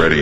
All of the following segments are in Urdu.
ready.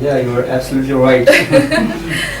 Yeah, you are absolutely right.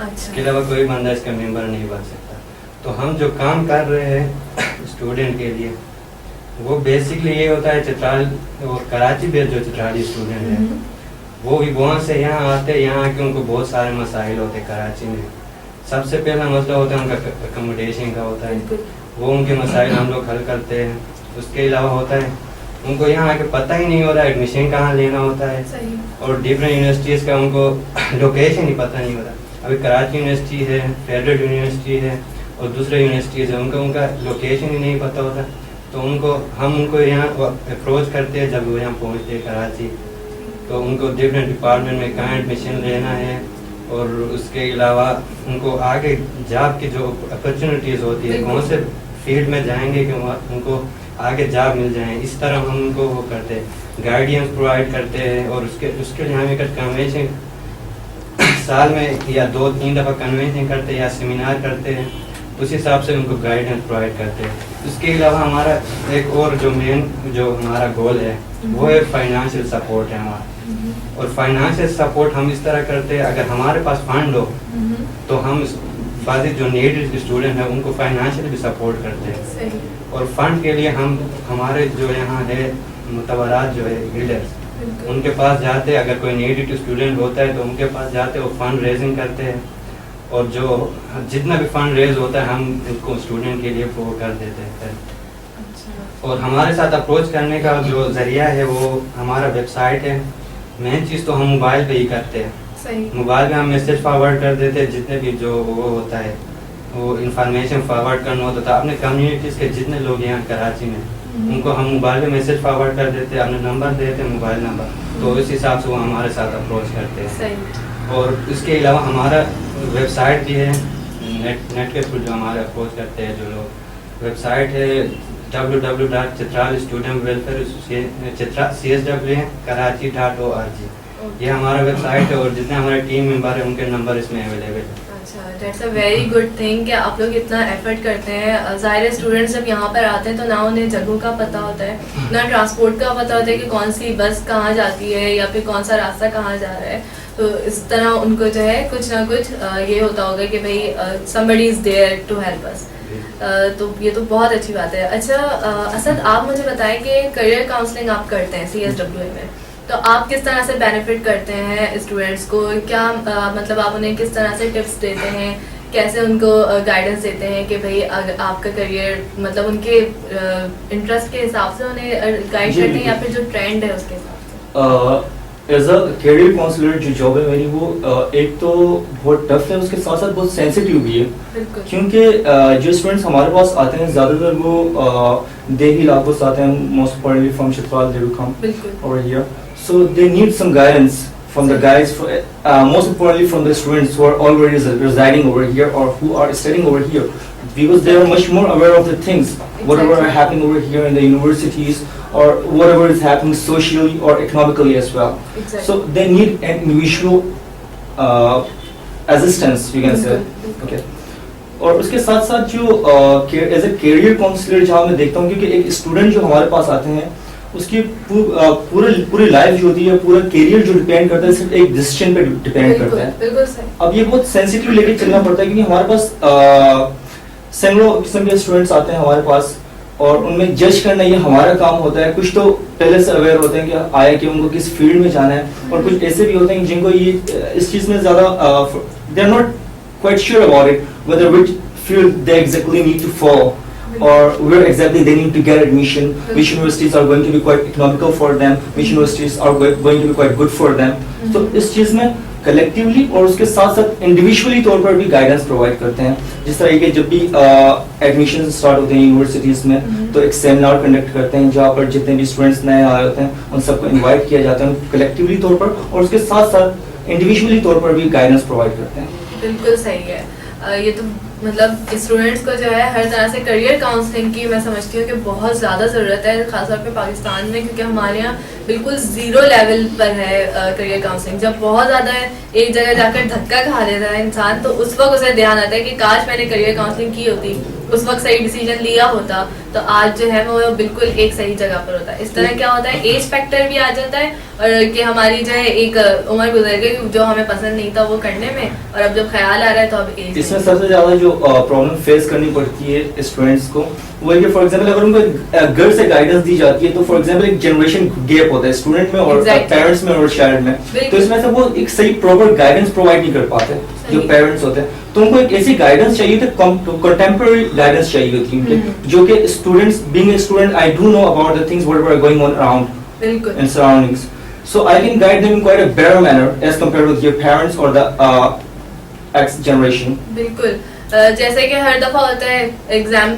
اچھا. اس کے علاوہ کوئی بندہ اس کا ممبر نہیں بن سکتا. تو ہم جو کام کر رہے ہیں اسٹوڈنٹ کے لیے وہ بیسکلی یہ ہوتا ہے چترال اور کراچی بیس جو چترالی اسٹوڈنٹ ہیں وہ بھی وہاں سے یہاں آتے ہیں. یہاں کے ان کو بہت سارے مسائل ہوتے ہیں کراچی میں. سب سے پہلا مسئلہ ہوتا ہے ان کا اکوموڈیشن کا ہوتا ہے, وہ ان کے مسائل ہم لوگ حل کرتے ہیں. اس کے علاوہ ہوتا ہے ان کو یہاں آ کے پتہ ہی نہیں ہوتا ایڈمیشن کہاں لینا ہوتا ہے, اور ڈفرینٹ یونیورسٹیز کا ان کو لوکیشن ہی پتہ نہیں ہوتا. ابھی کراچی یونیورسٹی ہے, فیڈرل یونیورسٹی ہے اور دوسرے یونیورسٹیز ہیں, ان کا لوکیشن ہی نہیں پتہ ہوتا. تو ہم ان کو یہاں اپروچ کرتے ہیں جب وہ یہاں پہنچتے ہیں کراچی, تو ان کو ڈفرینٹ ڈپارٹمنٹ میں کہاں ایڈمیشن لینا ہے, اور اس کے علاوہ ان کو آگے جاب کی جو اپرچونیٹیز ہوتی ہے کون سے فیلڈ میں جائیں گے کہ ان کو آگے جاب مل جائیں. اس طرح ہم ان کو وہ کرتے ہیں, گائیڈنس پرووائڈ کرتے ہیں. اور اس کے لیے ہم ایک کنونشن سال میں یا 2-3 دفعہ کنونشن کرتے ہیں یا سیمینار کرتے ہیں, اس حساب سے ان کو گائیڈنس پرووائڈ کرتے ہیں. اس کے علاوہ ہمارا ایک اور جو مین جو ہمارا گول ہے وہ ہے فائنانشیل سپورٹ ہے ہمارا. اور فائنانشیل سپورٹ ہم اس طرح کرتے ہیں, اگر ہمارے پاس فنڈ ہو تو ہم بعض جو نیڈڈ اسٹوڈنٹ ہیں ان کو فائنانشیل بھی سپورٹ کرتے ہیں. اور فنڈ کے لیے ہم ہمارے جو یہاں ہے متبرات جو ہے لیڈرس ان کے پاس جاتے ہیں. اگر کوئی نیڈڈ اسٹوڈنٹ ہوتا ہے تو ان کے پاس جاتے ہیں, وہ فنڈ ریزنگ کرتے ہیں, اور جو جتنا بھی فنڈ ریز ہوتا ہے ہم ان کو اسٹوڈنٹ کے لیے وہ کر دیتے ہیں. اور ہمارے ساتھ اپروچ کرنے کا جو ذریعہ ہے وہ ہمارا ویب سائٹ ہے. مین چیز تو ہم موبائل پہ ہی کرتے ہیں, موبائل پہ ہم میسج فارورڈ کر دیتے ہیں. جتنے بھی جو وہ ہوتا ہے وہ انفارمیشن فارورڈ کرنا ہوتا تھا اپنے کمیونٹیز کے جتنے لوگ یہاں کراچی میں ان کو ہم موبائل پہ میسج فارورڈ کر دیتے ہیں, اپنے نمبر دیتے ہیں موبائل نمبر, تو اس حساب سے وہ ہمارے ساتھ اپروچ کرتے ہیں. اور اس کے علاوہ ہمارا ویب سائٹ بھی ہے, نیٹ کے تھرو جو ہمارے اپروچ کرتے ہیں جو لوگ, ویب سائٹ ہے www.chitralstudentwelfare.csw.karachi.org. یہ ہمارا ویب سائٹ ہے, اور جتنے ہمارے ٹیم ممبر ہیں ان کے نمبر اس میں اویلیبل ہے. اچھا, that's a very good thing کہ آپ لوگ اتنا ایفرٹ کرتے ہیں. ظاہر اسٹوڈنٹس جب یہاں پر آتے ہیں تو نہ انہیں جگہوں کا پتہ ہوتا ہے, نہ ٹرانسپورٹ کا پتہ ہوتا ہے کہ کون سی بس کہاں جاتی ہے یا پھر کون سا راستہ کہاں جا رہا ہے. تو اس طرح ان کو جو ہے کچھ نہ کچھ یہ ہوتا ہوگا کہ بھائی somebody is there to help us. تو یہ تو بہت اچھی بات ہے. اچھا اسد, آپ مجھے بتائیں کہ کریئر کاؤنسلنگ آپ کرتے ہیں CSWA میں, تو آپ کس طرح سے بینیفٹ کرتے ہیں اسٹوڈنٹس کو, کیا مطلب آپ انہیں کس طرح سے ٹپس دیتے ہیں, کیسے ان کو گائیڈنس دیتے ہیں کہ بھائی آپ کا کریئر مطلب ان کے انٹرسٹ کے حساب سے انہیں گائیڈ کرتے ہیں یا پھر جو ٹرینڈ ہے اس کے حساب سے؟ ایز اے کیریئر کاؤنسلر جو جاب ہے میری وہ ایک تو بہت ٹف ہے, اس کے ساتھ ساتھ بہت سینسیٹیو بھی ہے, کیونکہ جو اسٹوڈنٹس ہمارے پاس آتے ہیں زیادہ تر وہ دیہی علاقوں سے آتے ہیں. Most importantly from Chitral they will come over here, so they need some guidance from the guys, most importantly from the students who are already residing over here or who are studying over here, because they are much more aware of the things, whatever are happening over here in the universities or whatever is happening socially or economically as well. So they need an individual assistance, you can say. Okay. اور اس کے ساتھ ساتھ جو ایز اے کیریئر کاؤنسلر جہاں میں دیکھتا ہوں, کیونکہ ایک اسٹوڈنٹ جو ہمارے پاس آتے ہیں اس کی پوری لائف جو ہوتی ہے, پورا کیریئر جو ڈیپینڈ کرتا ہے صرف ایک ڈیسیژن پہ ڈیپینڈ کرتا ہے. اب یہ بہت سینسیٹیو لے کے چلنا پڑتا ہے, کیونکہ ہمارے پاس سینکڑوں قسم کے اسٹوڈنٹس آتے ہیں ہمارے پاس, اور ان میں جج کرنا یہ ہمارا کام ہوتا ہے. کچھ تو پہلے سے اویئر ہوتے ہیں کہ آیا کہ ان کو کس فیلڈ میں جانا ہے, اور کچھ ایسے بھی ہوتے ہیں جن کو یہ اس چیز میں زیادہ they are not quite sure about it, whether which field they exactly need to follow or where exactly they need to get admission, which universities are going to be quite economical for them, which universities are going to be quite good for them. So اس چیز میں کلیکٹیولی اور اس کے ساتھ ساتھ انڈیویجولی طور پر بھی گائیڈنس پرووائڈ کرتے ہیں. جس طرح کہ جب بھی ایڈمیشن اسٹارٹ ہوتے ہیں یونیورسٹیز میں تو ایک سیمینار کنڈکٹ کرتے ہیں جہاں پر جتنے بھی اسٹوڈنٹس نئے آئے ہوتے ہیں ان سب کو انوائٹ کیا جاتا ہے کلیکٹیولی طور پر, اور اس کے ساتھ ساتھ انڈیویجولی طور پر بھی گائیڈنس پرووائڈ کرتے ہیں. بالکل صحیح ہے. یہ تو مطلب اسٹوڈینٹس کو جو ہے ہر طرح سے کریئر کاؤنسلنگ کی میں سمجھتی ہوں کہ بہت زیادہ ضرورت ہے، خاص طور پہ پاکستان میں، کیونکہ ہمارے یہاں بالکل زیرو لیول پر ہے کریئر کاؤنسلنگ. جب بہت زیادہ ایک جگہ جا کر دھکا کھا لیتا ہے انسان، تو اس وقت اسے دھیان آتا ہے کہ کاش میں نے کریئر کاؤنسلنگ کی ہوتی، اس وقت صحیح ڈیسیجن لیا ہوتا تو آج جو ہے وہ بالکل ایک صحیح جگہ پر ہوتا ہے. اس طرح کیا ہوتا ہے، ایج فیکٹر بھی آ جاتا ہے، اور کہ ہماری جو ہے ایک عمر گزر گئی جو ہمیں پسند نہیں تھا وہ کرنے میں، اور اب جب خیال آ رہا ہے تو اب ایج. اس میں سب سے زیادہ جو پرابلم فیس کرنی پڑتی ہے اسٹوڈینٹس کو وہ ہے کہ فار ایگزامپل اگر ان کو گھر سے گائیڈنس دی جاتی ہے تو فار ایگزامپل ایک جنریشن گیپ ہوتا ہے اسٹوڈنٹ میں اور پیرنٹس میں اور چائلڈ میں، تو اس میں سے وہ ایک صحیح پراپر گائیڈنس پرووائڈ نہیں کر پاتے جو پیرنٹس ہوتے ہیں. تو ان کو ایک ایسی گائیڈنس چاہیے ہوتی، کنٹمپرری گائیڈنس چاہیے ہوتی ہے جو کہ students being a student I do know about the things what are going on around in surroundings. So I can guide them in quite a better manner as compared with your parents or the X generation. بالکل. جیسے کہ ہر دفعہ ہوتا ہے ایگزام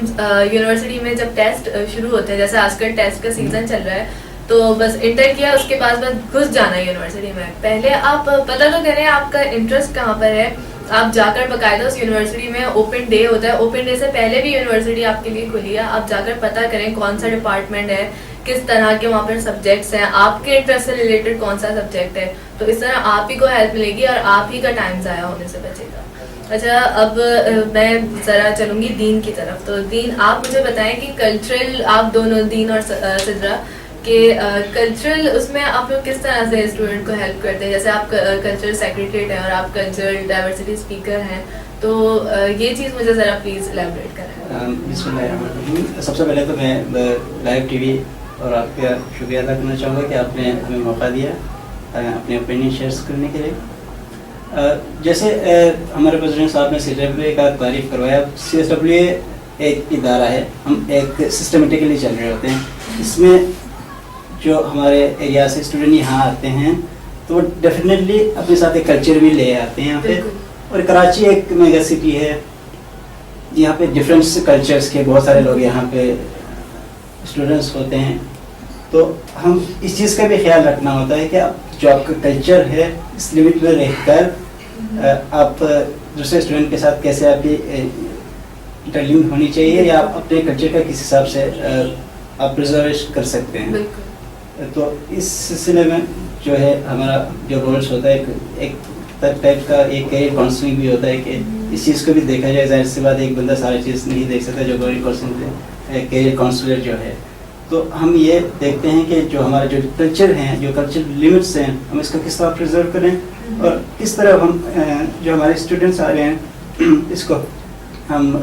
یونیورسٹی میں جب ٹیسٹ شروع ہوتے ہیں، جیسے آج کل ٹیسٹ کا سیزن چل رہا ہے، تو بس انٹر کیا اس کے بعد بس گھس جانا ہے یونیورسٹی میں. پہلے آپ پتہ تو کریں آپ کا انٹرسٹ کہاں پر ہے، آپ جا کر باقاعدہ اس یونیورسٹی میں اوپن ڈے ہوتا ہے، اوپن ڈے سے پہلے بھی یونیورسٹی آپ کے لیے کھلی ہے، آپ جا کر پتہ کریں کون سا ڈپارٹمنٹ ہے، کس طرح کے وہاں پر سبجیکٹس ہیں، آپ کے انٹرسٹ سے ریلیٹڈ کون سا سبجیکٹ ہے، تو اس طرح آپ ہی کو ہیلپ ملے گی اور آپ ہی کا ٹائم ضائع ہونے سے بچے گا. اچھا، اب میں ذرا چلوں گی دین کی طرف. تو دین، آپ مجھے بتائیں کہ کلچرل، آپ دونوں دین اور سدرا کہ کلچرل اس میں آپ لوگ کس طرح سے اسٹوڈنٹ کو ہیلپ کرتے ہیں؟ جیسے آپ کلچرل سیکریٹریٹ ہیں اور آپ کلچرل ڈائیورسٹی اسپیکر ہیں، تو یہ چیز مجھے ذرا پلیز الیبوریٹ کریں. بسم اللہ الرحمن الرحیم. سب سے پہلے تو میں لائیو ٹی وی اور آپ کا شکریہ ادا کرنا چاہوں گا کہ آپ نے ہمیں موقع دیا اپنے اوپینین شیئرس کرنے کے لیے. جیسے ہمارے پریزیڈنٹ صاحب نے سی ڈبلیو کا تعریف کروایا، سی ایس ڈبلیو اے ایک ادارہ ہے، ہم ایک سسٹمیٹکلی چل رہے ہوتے ہیں. اس میں جو ہمارے ایریا سے اسٹوڈنٹ یہاں آتے ہیں تو وہ ڈیفینیٹلی اپنے ساتھ ایک کلچر بھی لے آتے ہیں یہاں پہ. اور کراچی ایک میگا سٹی ہے، یہاں پہ ڈفرینٹ کلچرس کے بہت سارے لوگ یہاں پہ اسٹوڈنٹس ہوتے ہیں. تو ہم اس چیز کا بھی خیال رکھنا ہوتا ہے کہ جو آپ کا کلچر ہے اس لمٹ میں رہ کر آپ دوسرے اسٹوڈنٹ کے ساتھ کیسے آپ کی انٹرلیونگ ہونی چاہیے یا آپ اپنے کلچر کا کس حساب سے آپ پرزرویشن کر سکتے ہیں. تو اس سلسلے میں جو ہے ہمارا جو رولس ہوتا ہے ایک ٹائپ کا ایک کیریئر کاؤنسلنگ بھی ہوتا ہے کہ اس چیز کو بھی دیکھا جائے. ظاہر سی بات ایک بندہ ساری چیز نہیں دیکھ سکتا جو کیریئر کاؤنسلر جو ہے. تو ہم یہ دیکھتے ہیں کہ جو ہمارا جو کلچر ہیں، جو کلچر لیمٹس ہیں، ہم اس کو کس طرح پرزرو کریں اور کس طرح ہم جو ہمارے اسٹوڈنٹس آ رہے ہیں اس کو ہم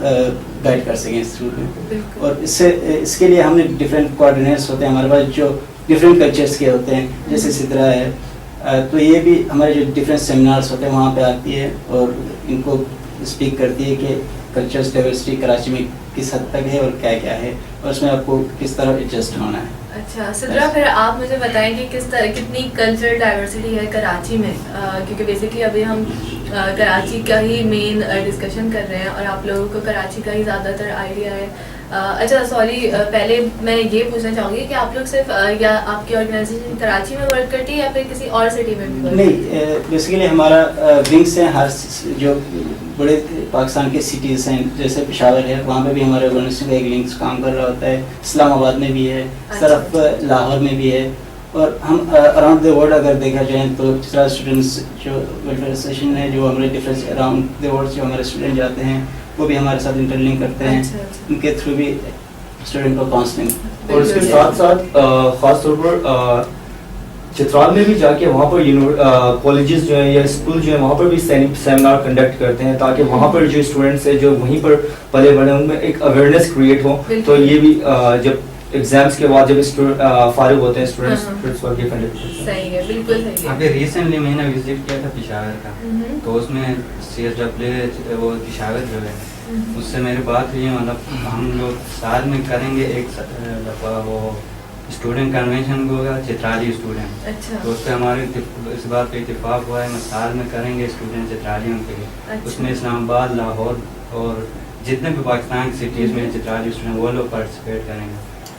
گائڈ کر سکیں اس تھرو میں. اور اس کے لیے ہم نے ڈفرینٹ کوآرڈینیٹرس ہوتے ہیں ہمارے پاس جو ڈفرینٹ کلچرس کے ہوتے ہیں، جیسے سدرا ہے. تو یہ بھی ہمارے جو ڈفرینٹ سیمینارس ہوتے ہیں وہاں پہ آتی ہے اور ان کو اسپیک کرتی ہے کہ کلچرس ڈائیورسٹی کراچی میں کس حد تک ہے اور کیا کیا ہے اور اس میں آپ کو کس طرح ایڈجسٹ ہونا ہے. اچھا سدرا، پھر آپ مجھے بتائیں کہ کس طرح کتنی کلچرل ڈائیورسٹی ہے کراچی میں، کیونکہ بیسکلی ابھی ہم کراچی کا ہی مین ڈسکشن کر رہے ہیں اور آپ لوگوں کو کراچی کا ہی زیادہ تر آئیڈیا ہے. اچھا سوری، پہلے میں یہ پوچھنا چاہوں گی کہ آپ لوگ صرف یا آپ کی آرگنائزیشن کراچی میں ورک کرتی ہے یا پھر کسی اور سٹی میں بھی ورک کرتی ہے؟ نہیں، بیسیکلی ہمارا ونگس ہیں ہر جو بڑے پاکستان کے سٹیز ہیں، جیسے پشاور ہے وہاں پہ بھی ہمارے آرگنائزیشن کا ایک لنکس کام کر رہا ہوتا ہے. اسلام آباد میں بھی ہے، طرف لاہور میں بھی ہے. اور ہم اراؤنڈ دا ورلڈ اگر دیکھا جائیں تو جس طرح اسٹوڈنٹس جو ویلفیئر ایسوسیشن ہے جو ہمارے ڈفرینٹ اراؤنڈ دا ورلڈ جو ہمارے اسٹوڈنٹ جاتے ہیں وہ بھی ہمارے ساتھ انٹرلنک کرتے ہیں. ان کے تھرو بھی اسٹوڈنٹ کو کاؤنسلنگ. اور اس کے ساتھ ساتھ خاص طور پر چترال میں بھی جا کے وہاں پر کالجز جو ہیں یا اسکول جو ہیں وہاں پر بھی سیمینار کنڈکٹ کرتے ہیں تاکہ وہاں پر جو اسٹوڈنٹس ہیں جو وہیں پر پلے بڑھے ان میں ایک اویئرنیس کریٹ ہو. تو یہ بھی جب ایگزامس کے بعد جب فارغ ہوتے ہیں اسٹوڈنٹس کو یہ کنڈکٹ کرتے ہیں. صحیح ہے، بالکل صحیح ہے. ابھی ریسنٹلی میں نے وزٹ کیا تھا پشاور کا، تو اس میں سی ایس ڈبلیو وہ پشاور جو ہے اس سے میری بات ہوئی. مطلب ہم لوگ سال میں کریں گے ایک دفعہ وہ اسٹوڈنٹ کنونشن ہوگا چترالی اسٹوڈنٹ. تو اس پہ ہمارے اس بات پہ اتفاق ہوا ہے میں سال میں کریں گے اسٹوڈنٹ چترالیوں کے لیے. اس میں اسلام آباد، لاہور اور جتنے بھی پاکستان کی سٹیز میں چترالی اسٹوڈنٹ وہ لوگ پارٹیسپیٹ کریں گے.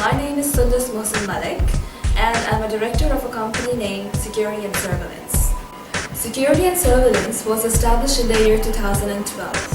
My name is Sundus Mohsin Malik, and I'm a director of a company named Security and Surveillance. Security and Surveillance was established in the year 2012.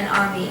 and army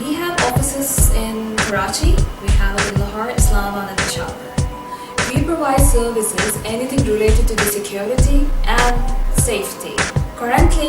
We have offices in Karachi, we have it in Lahore, Islamabad and Peshawar. We provide services anything related to the security and safety. Currently,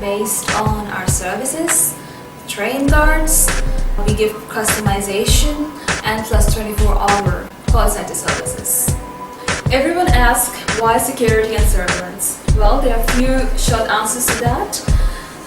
based on our services, train guards, we give customization and plus 24-hour call center services. Everyone asks why security and surveillance? Well, there are few short answers to that.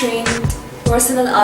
trained personnel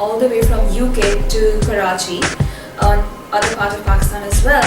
all the way from UK to Karachi and other part of Pakistan as well,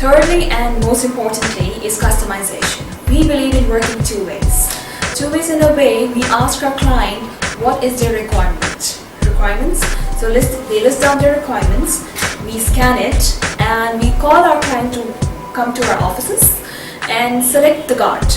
Thirdly and most importantly is customization. We believe in working two ways. Two ways in a way, we ask our client what is their requirements. So they list down their requirements, we scan it, and we call our client to come to our offices and select the guard.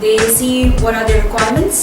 They see what are their requirements,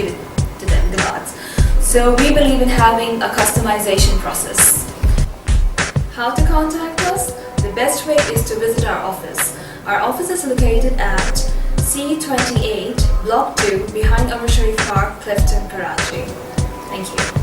give it to them, the guards. So we believe in having a customization process. How to contact us? The best way is to visit our office. Our office is located at C28, Block 2, behind Umar Sharif Park, Clifton, Karachi. Thank you.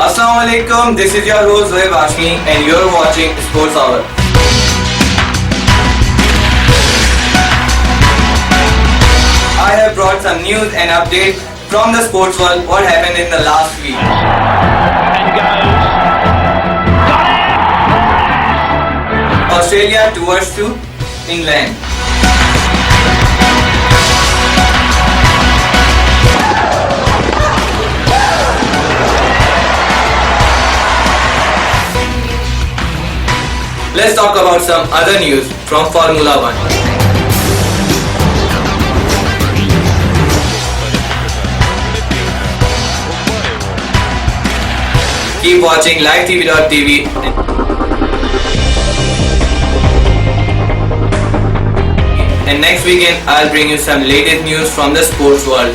Assalamualaikum, this is your host Zohaib Hashmi and you're watching Sports Hour. I have brought some news and updates from the sports world, what happened in the last week. Australia tours to England. Let's talk about some other news from Formula 1. Keep watching livetv.tv. And next weekend I'll bring you some latest news from the sports world.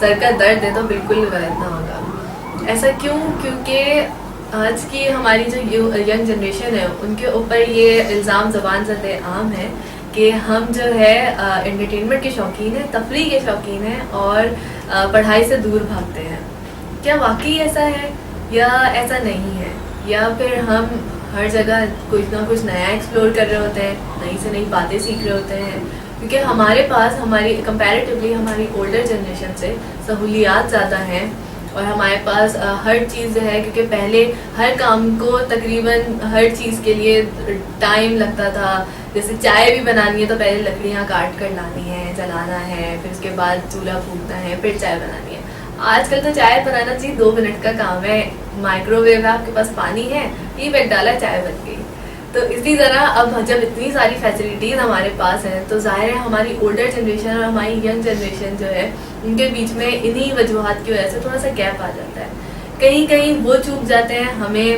سر کا درد ہے تو بالکل غلط نہ ہوگا. ایسا کیوں؟ کیونکہ آج کی ہماری جو ینگ جنریشن ہے ان کے اوپر یہ الزام زبان زد عام ہے کہ ہم جو ہے انٹرٹینمنٹ کے شوقین ہیں, تفریح کے شوقین ہیں اور پڑھائی سے دور بھاگتے ہیں. کیا واقعی ایسا ہے یا ایسا نہیں ہے؟ یا پھر ہم ہر جگہ کچھ نہ کچھ نیا ایکسپلور کر رہے ہوتے ہیں, نئی سے نئی باتیں سیکھ رہے ہوتے ہیں, کیونکہ ہمارے پاس ہماری کمپیریٹیولی ہماری اولڈر جنریشن سے سہولیات زیادہ ہیں اور ہمارے پاس ہر چیز ہے. کیونکہ پہلے ہر کام کو تقریباً ہر چیز کے لیے ٹائم لگتا تھا. جیسے چائے بھی بنانی ہے تو پہلے لکڑیاں کاٹ کر لانی ہے, جلانا ہے, پھر اس کے بعد چولہا پھونکنا ہے, پھر چائے بنانی ہے. آج کل تو چائے بنانا چاہیے 2 منٹ کا کام ہے, مائکرو ویو ہے, آپ کے پاس پانی ہے, ٹی بیگ ڈالا, چائے بن گئی. تو اسی طرح اب جب اتنی ساری فیسلٹیز ہمارے پاس ہیں تو ظاہر ہے ہماری اولڈر جنریشن اور ہماری ینگ جنریشن جو ہے ان کے بیچ میں انہی وجوہات کی وجہ سے تھوڑا سا گیپ آ جاتا ہے. کہیں کہیں وہ چوک جاتے ہیں ہمیں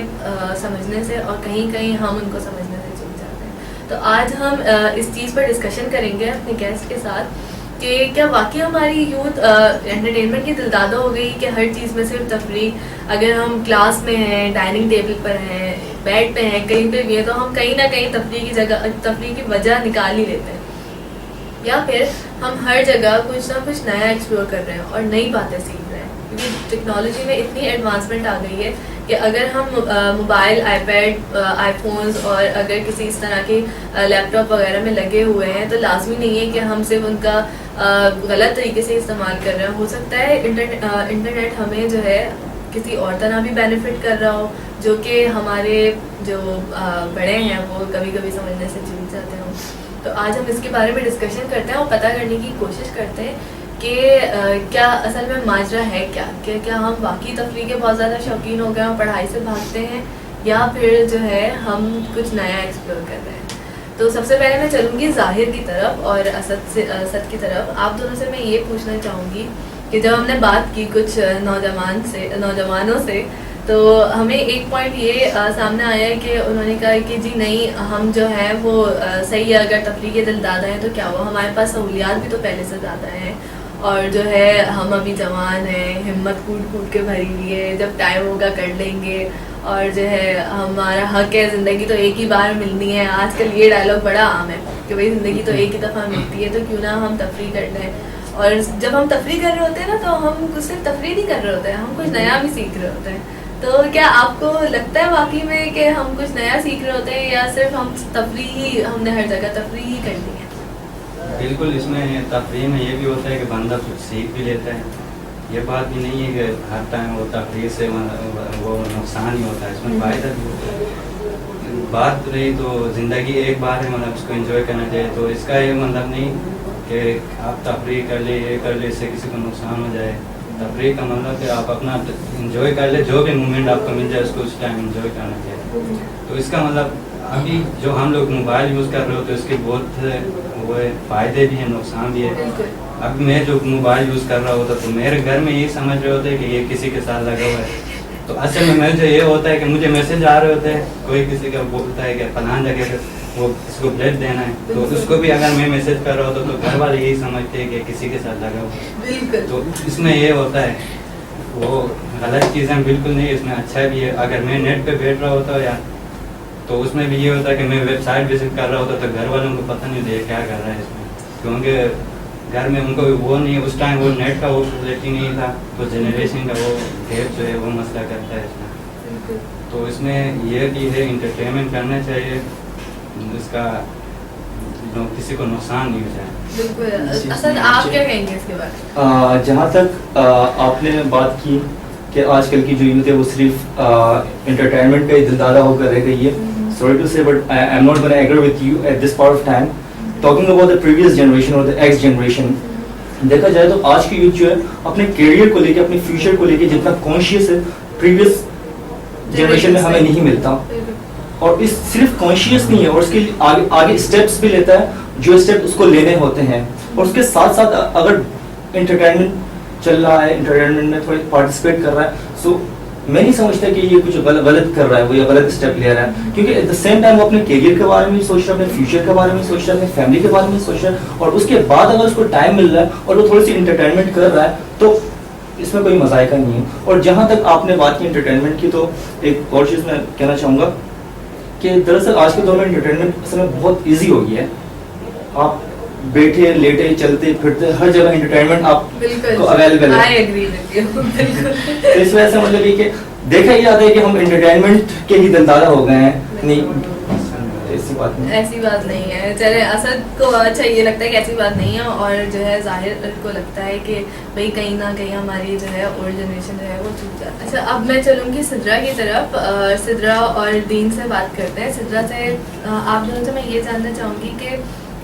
سمجھنے سے اور کہیں کہیں ہم ان کو سمجھنے سے چوک جاتے ہیں. تو آج ہم اس چیز پر ڈسکشن کریں گے اپنے گیسٹ کے ساتھ کہ کیا واقعی ہماری یوتھ انٹرٹینمنٹ کی دلدادہ ہو گئی کہ ہر چیز میں صرف تفریح. اگر ہم کلاس میں ہیں, ڈائننگ ٹیبل پر ہیں, بیڈ پہ ہیں, کہیں پہ بھی ہیں, تو ہم کہیں نہ کہیں تفریح کی جگہ, تفریح کی وجہ نکال ہی لیتے ہیں. یا پھر ہم ہر جگہ کچھ نہ کچھ نیا ایکسپلور کر رہے ہیں اور نئی باتیں سیکھ رہے ہیں. کیونکہ ٹیکنالوجی میں اتنی ایڈوانسمنٹ آ گئی ہے کہ اگر ہم mobile, iPad, iPhones اور اگر کسی اس طرح کی لیپ ٹاپ وغیرہ میں لگے ہوئے ہیں تو لازمی نہیں ہے کہ ہم صرف ان کا غلط طریقے سے استعمال کر رہے ہیں. ہو سکتا ہے انٹرنیٹ ہمیں جو ہے کسی اور طرح بھی بینیفٹ کر رہا ہو جو کہ ہمارے جو بڑے ہیں وہ کبھی کبھی سمجھنے سے چوک جاتے ہوں. تو آج ہم اس کے بارے میں ڈسکشن کرتے ہیں اور پتہ کرنے کی کوشش کرتے ہیں کہ کیا اصل میں ماجرا ہے کیا ہم واقعی تفریح کے بہت زیادہ شوقین ہو گئے اور پڑھائی سے بھاگتے ہیں یا پھر جو ہے ہم کچھ نیا ایکسپلور کر رہے ہیں. تو سب سے پہلے میں چلوں گی ظاہر کی طرف اور اسد کی طرف. آپ دونوں سے میں یہ پوچھنا چاہوں گی کہ جب ہم نے بات کی کچھ نوجوانوں سے تو ہمیں ایک پوائنٹ یہ سامنے آیا ہے کہ انہوں نے کہا کہ جی نہیں, ہم جو ہے وہ صحیح ہے, اگر تفریح کے دل دادا ہیں تو کیا ہوا, ہمارے پاس سہولیات بھی تو پہلے سے زیادہ ہیں اور جو ہے ہم ابھی جوان ہیں, ہمت کوٹ کے بھری ہوئی ہے, جب ٹائم ہوگا کر لیں گے اور جو ہے ہمارا حق ہے, زندگی تو ایک ہی بار ملنی ہے. آج کل یہ ڈائلاگ بڑا عام ہے کہ بھائی زندگی تو ایک ہی دفعہ ملتی ہے تو کیوں نہ ہم تفریح کر لیں. اور جب ہم تفریح کر رہے ہوتے ہیں نا تو ہم کچھ صرف تفریح نہیں کر رہے ہوتے ہیں, ہم کچھ نیا بھی سیکھ رہے ہوتے ہیں. تو کیا آپ کو لگتا ہے واقعی میں کہ ہم کچھ نیا سیکھ رہے ہوتے ہیں یا صرف ہم تفریح ہی, ہم نے ہر جگہ تفریح ہی کرنی ہے؟ بالکل, اس میں تفریح میں یہ بھی ہوتا ہے کہ بندہ کچھ سیکھ بھی لیتا ہے. یہ بات بھی نہیں ہے کہ ہر ٹائم وہ تفریح سے وہ نقصان ہی ہوتا ہے, اس میں فائدہ بھی ہوتا ہے. بات رہی تو زندگی ایک بار ہے, مطلب اس کو انجوائے کرنا چاہیے. تو اس کا یہ مطلب نہیں کہ آپ تفریح کر لیں, یہ کر لیں, اس سے کسی کو نقصان ہو جائے. تفریح کا مطلب کہ آپ اپنا انجوائے کر لیں, جو بھی مومنٹ آپ کو مل جائے اس کو اس ٹائم انجوائے کرنا چاہیے. تو اس کا مطلب ابھی جو ہم لوگ موبائل یوز کر رہے ہوتے ہیں اس کے بہت وہ فائدے بھی ہیں, نقصان بھی ہے. اب میں جو موبائل یوز کر رہا ہوتا تو میرے گھر میں یہ سمجھ رہے ہوتے کہ یہ کسی کے ساتھ لگا ہوا ہے. تو اصل میں مجھے یہ ہوتا ہے کہ مجھے میسج آ رہے ہوتے ہیں, کوئی کسی کا بولتا ہے کہ فلان جگہ سے وہ اس کو بلڈ دینا ہے, تو اس کو بھی اگر میں میسج کر رہا ہوتا تو گھر والے یہی سمجھتے ہیں کہ کسی کے ساتھ لگا ہوا ہے. تو اس میں یہ ہوتا ہے وہ غلط چیزیں بالکل نہیں, اس میں اچھا بھی ہے. اگر میں نیٹ پہ بیٹھ رہا ہوتا یا تو اس میں بھی یہ ہوتا ہے کہ میں ویب سائٹ وزٹ کر رہا ہوتا تو گھر والوں کو پتہ نہیں ہوتا کیا کر رہا ہے اس میں, کیونکہ گھر میں ان کو وہ نہیں, اس ٹائم وہ نیٹ کا وہ فیسلٹی نہیں تھا, تو جنریشن کا وہ گیپ جو ہے وہ مسئلہ کرتا ہے اس میں. تو اس میں یہ بھی ہے انٹرٹینمنٹ کرنا چاہیے, اس کا کسی کو نقصان نہیں ہو جائے. بالکل. اسد آپ کیا کہیں گے اس کے بارے؟ جہاں تک آپ نے بات کی کہ آج کل کی جو یوتھ ہے وہ صرف انٹرٹینمنٹ کا ہی دلدادہ ہو کر رہ گئی ہے. Sorry to say, but I'm not going to agree with you at this part of time. Talking about the previous generation or the X generation, دیکھا جائے تو آج کی یوتھ جو ہے اپنے کیریئر کو لے کے, اپنے فیوچر کو لے کے جتنا کانشیس ہے پریویس جنریشن میں ہمیں نہیں ملتا. اور اس صرف کانشیس نہیں ہے, اور اس کے آگے اسٹیپس بھی لیتا ہے جو اسٹیپ اس کو لینے ہوتے ہیں. اور اس کے ساتھ ساتھ اگر انٹرٹینمنٹ چل رہا ہے, انٹرٹینمنٹ میں تھوڑی پارٹیسپیٹ کر رہا ہے, سو میں نہیں سمجھتا کہ یہ کچھ غلط کر رہا ہے وہ, یا غلط اسٹیپ لے رہا ہے. کیونکہ ایٹ دا سیم ٹائم وہ اپنے کیریئر کے بارے میں سوچ رہا ہے, اپنے فیوچر کے بارے میں سوچ رہا ہے, اپنے فیملی کے بارے میں سوچ رہا ہے. اور اس کے بعد اگر اس کو ٹائم مل رہا ہے اور وہ تھوڑی سی انٹرٹینمنٹ کر رہا ہے تو اس میں کوئی مذائقہ نہیں ہے. اور جہاں تک آپ نے بات کی انٹرٹینمنٹ کی, تو ایک اور چیز میں کہنا چاہوں گا کہ دراصل آج کے دور میں انٹرٹینمنٹ اصل میں بہت ایزی ہو گیا ہے. آپ بیٹھے لیٹے چلتے پھرتے ہر جگہ انٹرٹینمنٹ آپ کو اویلیبل ہے. تو اس وجہ سے مطلب یہ کہ دیکھا ہی جاتا ہے کہ ہم انٹرٹینمنٹ کے ہی دندارہ ہو گئے ہیں. نہیں ایسی بات نہیں ہے. چلے اسد کو اچھا یہ لگتا ہے کہ ایسی بات نہیں ہے, اور جو ہے ظاہر کو لگتا ہے کہ بھائی کہیں نہ کہیں ہماری جو ہے اولڈ جنریشن جو ہے وہ چھوٹ جاتا ہے. اچھا اب میں چلوں گی سدرا کی طرف. سدرا اور دین سے بات کرتے ہیں. سدرا سے آپ دونوں سے میں یہ جاننا چاہوں گی کہ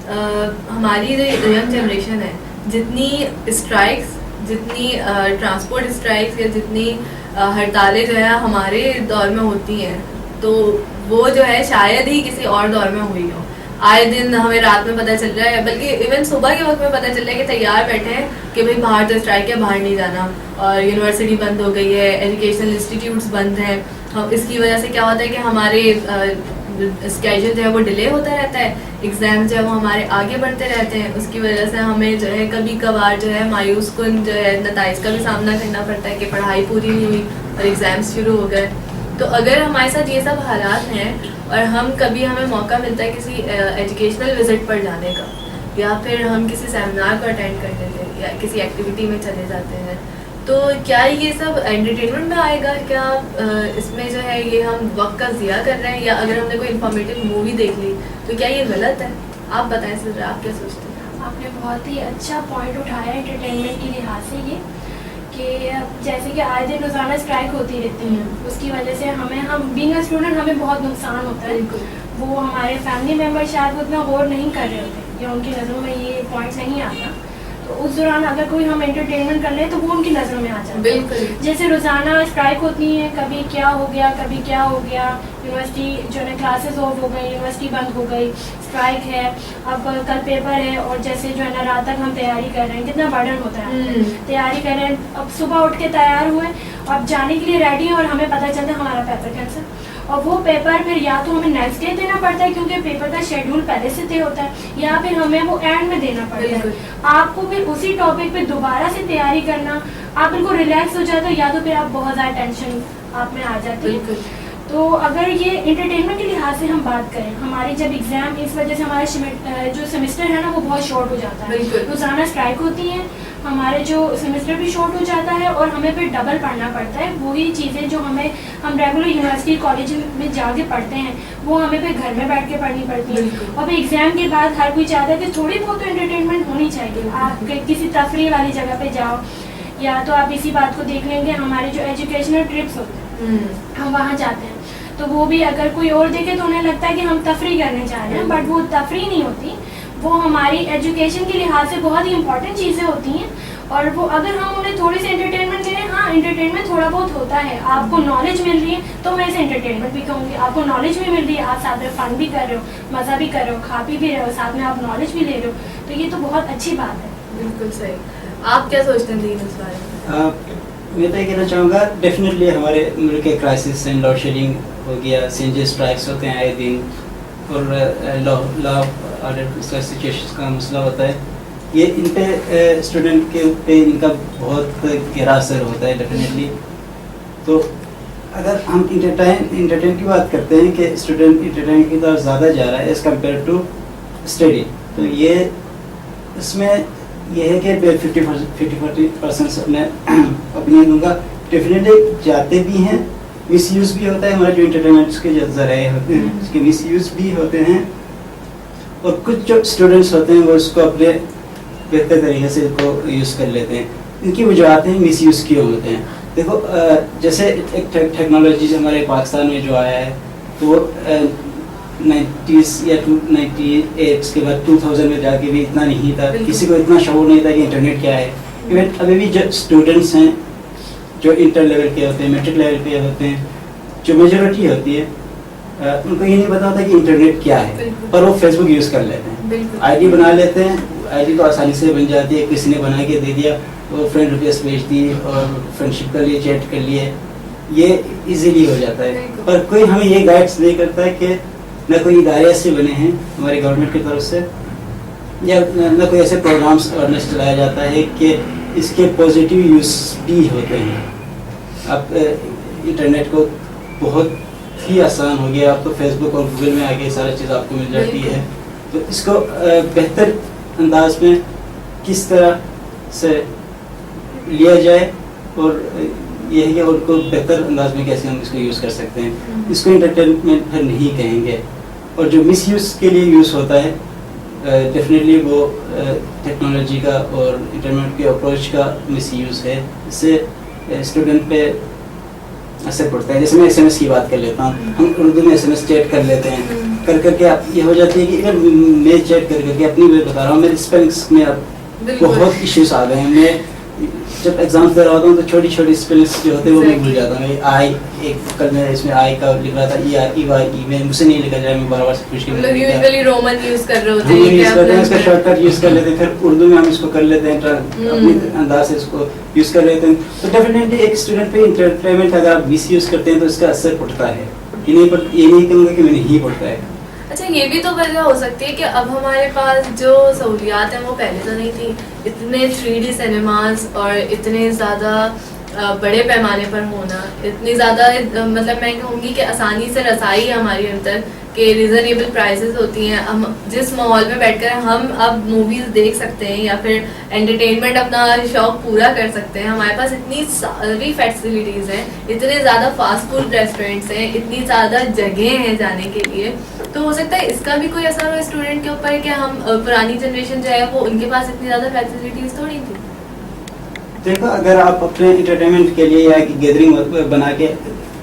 ہماری جو ینگ جنریشن ہے, جتنی اسٹرائکس, جتنی ٹرانسپورٹ اسٹرائکس یا جتنی ہڑتالیں جو ہے ہمارے دور میں ہوتی ہیں, تو وہ جو ہے شاید ہی کسی اور دور میں ہوئی ہو. آئے دن ہمیں رات میں پتہ چل رہا ہے, بلکہ ایون صبح کے وقت میں پتہ چل رہا ہے کہ تیار بیٹھے ہیں کہ بھائی باہر تو اسٹرائک ہے, باہر نہیں جانا, اور یونیورسٹی بند ہو گئی ہے, ایجوکیشنل انسٹیٹیوٹس بند ہیں. اس کی وجہ سے کیا ہوتا ہے کہ ہمارے اسکیجول جو ہے وہ ڈیلے ہوتا رہتا ہے, ایگزام جو ہے وہ ہمارے آگے بڑھتے رہتے ہیں. اس کی وجہ سے ہمیں جو ہے کبھی کبھار جو ہے مایوس کن جو ہے نتائج کا بھی سامنا کرنا پڑتا ہے کہ پڑھائی پوری نہیں ہوئی اور ایگزامس شروع ہو گئے. تو اگر ہمارے ساتھ یہ سب حالات ہیں اور ہم کبھی ہمیں موقع ملتا ہے کسی ایجوکیشنل وزٹ پر جانے کا, یا پھر ہم کسی سیمینار کو اٹینڈ کر لیتے ہیں یا کسی ایکٹیویٹی میں چلے جاتے ہیں, تو کیا یہ سب انٹرٹینمنٹ میں آئے گا؟ کیا اس میں جو ہے یہ ہم وقت کا ضیاع کر رہے ہیں, یا اگر ہم نے کوئی انفارمیٹیو مووی دیکھ لی تو کیا یہ غلط ہے؟ آپ بتائیں سر, آپ کیا سوچتے ہیں؟ آپ نے بہت ہی اچھا پوائنٹ اٹھایا انٹرٹینمنٹ کے لحاظ سے, یہ کہ جیسے کہ آئے دن روزانہ اسٹرائک ہوتی رہتی ہیں, اس کی وجہ سے ہم بینگ اے اسٹوڈنٹ ہمیں بہت نقصان ہوتا ہے. وہ ہمارے فیملی ممبر شاید وہ اتنا غور نہیں کر رہے ہوتے یا ان کی نظروں میں یہ پوائنٹ نہیں آتا, تو اس دوران اگر کوئی ہم انٹرٹینمنٹ کر لیں تو وہ ان کی نظروں میں آ جاتا ہے. بالکل جیسے روزانہ اسٹرائک ہوتی ہیں, کبھی کیا ہو گیا کبھی کیا ہو گیا, یونیورسٹی جو ہے کلاسز آف ہو گئی, یونیورسٹی بند ہو گئی, اسٹرائک ہے, اب کل پیپر ہے, اور جیسے جو ہے نا رات تک ہم تیاری کر رہے ہیں, کتنا برڈن ہوتا ہے تیاری کر رہے ہیں. اب صبح اٹھ کے تیار ہوئے, اب جانے کے لیے ریڈی ہیں, اور ہمیں پتہ چلتا ہے ہمارا پیپر کینسل, اور وہ پیپر پھر یا تو ہمیں نیکسٹ ڈے دینا پڑتا ہے کیونکہ پیپر کا شیڈول پہلے سے طے ہوتا ہے, یا پھر ہمیں وہ اینڈ میں دینا پڑتا ہے. آپ کو پھر اسی ٹاپک پہ دوبارہ سے تیاری کرنا, آپ بالکل ریلیکس ہو جاتے ہو, یا تو پھر آپ بہت زیادہ ٹینشن آپ میں آ جاتی ہے. تو اگر یہ انٹرٹینمنٹ کے لحاظ سے ہم بات کریں, ہماری جب ایگزام, اس وجہ سے ہمارے جو سیمسٹر ہے نا وہ بہت شارٹ ہو جاتا ہے. روزانہ اسٹرائک ہوتی ہیں, ہمارے جو سیمسٹر بھی شارٹ ہو جاتا ہے, اور ہمیں پھر ڈبل پڑھنا پڑتا ہے. وہی چیزیں جو ہم ریگولر یونیورسٹی کالج میں جا کے پڑھتے ہیں وہ ہمیں پھر گھر میں بیٹھ کے پڑھنی پڑتی ہے. اور پھر ایگزام کے بعد ہر کوئی چاہتا ہے کہ تھوڑی بہت تو انٹرٹینمنٹ ہونی چاہیے. آپ کسی تفریح والی جگہ پہ جاؤ, یا تو آپ اسی بات کو دیکھ لیں گے, ہمارے جو ایجوکیشنل ٹرپس ہوتے ہیں ہم وہاں جاتے ہیں, تو وہ بھی اگر کوئی اور دیکھے تو انہیں لگتا ہے کہ ہم تفریح کرنے جا رہے ہیں, بٹ وہ تفریح نہیں ہوتی, وہ ہماری ایجوکیشن کے لحاظ سے بہت ہی امپورٹنٹ چیزیں ہوتی ہیں. اور وہ اگر ہم انہیں تھوڑی سی انٹرٹینمنٹ کریں, ہاں انٹرٹینمنٹ تھوڑا بہت ہوتا ہے, آپ کو نالج مل رہی ہے تو میں اسے انٹرٹینمنٹ بھی کہوں گی. آپ کو نالج بھی مل رہی ہے, آپ ساتھ میں فن بھی کر رہے ہو, مزہ بھی کر رہے ہو, کھا پی بھی رہے ہو, ساتھ میں آپ نالج بھی لے رہے ہو, تو یہ تو بہت اچھی بات ہے. بالکل صحیح. آپ کیا سوچتے ہیں دین اس بارے میں؟ میں تو یہ کہنا چاہوں گا, ڈیفینیٹلی ہمارے ملک کے کرائسس ہیں, لوڈ شیڈنگ ہو گیا, سی این جی اسٹرائکس ہوتے ہیں آئے دن, اور لا آرڈر سچویشن کا مسئلہ ہوتا ہے. یہ ان پہ اسٹوڈنٹ کے پہ ان کا بہت گہرا اثر ہوتا ہے ڈیفینیٹلی. تو اگر ہم انٹرٹین کی بات کرتے ہیں کہ اسٹوڈنٹ انٹرٹین کی طرف زیادہ جا رہا ہے ایز کمپیئر ٹو اسٹڈی, تو یہ اس میں یہ ہے کہ 50-40% میں اپنی دوں گا. ڈیفینیٹلی جاتے بھی ہیں, مس یوز بھی ہوتا ہے, ہمارے جو انٹرٹینمنٹ کے جو ذرائع ہوتے ہیں اس کے مس یوز بھی ہوتے ہیں, اور کچھ جو اسٹوڈنٹس ہوتے ہیں وہ اس کو اپنے بہتر طریقے سے کو یوز کر لیتے ہیں. ان کی وجوہات ہیں مس یوز کیوں ہوتے ہیں. دیکھو جیسے ایک ٹیکنالوجی ہمارے پاکستان میں جو آیا ہے تو وہ 90s یا 98 کے بعد 2000 میں جا کے بھی اتنا نہیں تھا, کسی کو اتنا شعور نہیں تھا کہ انٹرنیٹ کیا ہے. ایون ابھی بھی جو اسٹوڈنٹس ہیں جو انٹر لیول کے ہوتے ہیں, میٹرک لیول کے ہوتے ہیں, جو میجورٹی ہوتی ہے ان کو یہ نہیں پتا ہوتا کہ انٹرنیٹ کیا ہے, پر وہ فیس بک یوز کر لیتے ہیں, آئی ڈی بنا لیتے ہیں. آئی ڈی تو آسانی سے بن جاتی ہے, کسی نے بنا کے دے دیا, وہ فرینڈ ریکویسٹ بھیج دی اور فرینڈ شپ کر لیے, چیٹ کر لیے, یہ ایزیلی ہو جاتا ہے. پر کوئی ہمیں یہ گائیڈس نہیں کرتا ہے کہ نہ کوئی ادارے ایسے بنے ہیں ہماری گورنمنٹ کی طرف سے, یا نہ کوئی ایسے پروگرامس اویئرنیس چلایا جاتا ہے کہ اس کے پازیٹیو یوز بھی ہوتے ہیں. اب انٹرنیٹ کو بہت ہی آسان ہو گیا, اب تو فیس بک اور گوگل میں آگے سارا چیز آپ کو مل جاتی ہے. تو اس کو بہتر انداز میں کس طرح سے لیا جائے اور یہ ہے کہ ان کو بہتر انداز میں کیسے ہم اس کو یوز کر سکتے ہیں. اس کو انٹرٹینمنٹ پھر نہیں کہیں گے. اور جو مس یوز کے لیے یوز ہوتا ہے ڈیفینیٹلی وہ ٹیکنالوجی کا اور انٹرنیٹ کے اپروچ کا مس یوز ہے. اس سے اسٹوڈنٹ پہ اثر پڑتا ہے. جیسے میں ایس ایم ایس کی بات کر لیتا ہوں, ہم اردو میں ایس ایم ایس چیٹ کر لیتے ہیں, کر کے اب یہ ہو جاتی ہے کہ اگر میں چیٹ کر کے اپنی بات بتا رہا ہوں, میرے اسپیلنگس میں اب بہت ایشوز آ گئے ہیں. میں جب ایگزامس دے رہا ہوتا ہوں تو چھوٹی چھوٹی اسپیلنگس جو ہوتے ہیں وہ میں بھول جاتا ہوں. آئی ایک کل میں اس میں آئی کا لکھ رہا تھا ای آئی ای وائی ای, میں مجھ سے نہیں لکھا جائے, میں بار بار سے پوچھ کے یوزلی رومن یوز کر رہے ہوتے ہیں, اس کا شارٹ کٹ یوز کر لیتے ہیں, پھر اردو میں ہم اس کو کر لیتے ہیں, اپنے انداز سے اس کو یوز کر لیتے ہیں. تو ڈیفینیٹلی ایک اسٹوڈنٹ پہ انٹرٹینمنٹ اگر آپ مس یوز کرتے ہیں تو اس کا اثر پڑتا ہے. یہ نہیں کہوں گا کہ میں نہیں پڑتا ہے. اچھا, یہ بھی تو وجہ ہو سکتی ہے کہ اب ہمارے پاس جو سہولیات ہیں وہ پہلے تو نہیں تھی. اتنے 3D سنیماز اور اتنے زیادہ بڑے پیمانے پر ہونا, اتنی زیادہ مطلب میں کہوں گی کہ آسانی سے رسائی ہے ہماری اندر, کہ ریزنیبل پرائسز ہوتی ہیں. ہم جس ماحول میں بیٹھ کر ہم اب موویز دیکھ سکتے ہیں یا پھر انٹرٹینمنٹ اپنا شوق پورا کر سکتے ہیں. ہمارے پاس اتنی ساری فیسلٹیز ہیں, اتنے زیادہ فاسٹ فوڈ ریسٹورینٹس ہیں, اتنی زیادہ جگہیں ہیں جانے کے لیے. تو ہو سکتا ہے اس کا بھی کوئی اثر ہو اسٹوڈنٹ کے اوپر کہ ہم پرانی جنریشن جو ہے وہ ان کے پاس اتنی زیادہ فیسلٹیز تھوڑی تھی. دیکھو, اگر آپ اپنے انٹرٹینمنٹ کے لیے یا گیدرنگ بنا کے,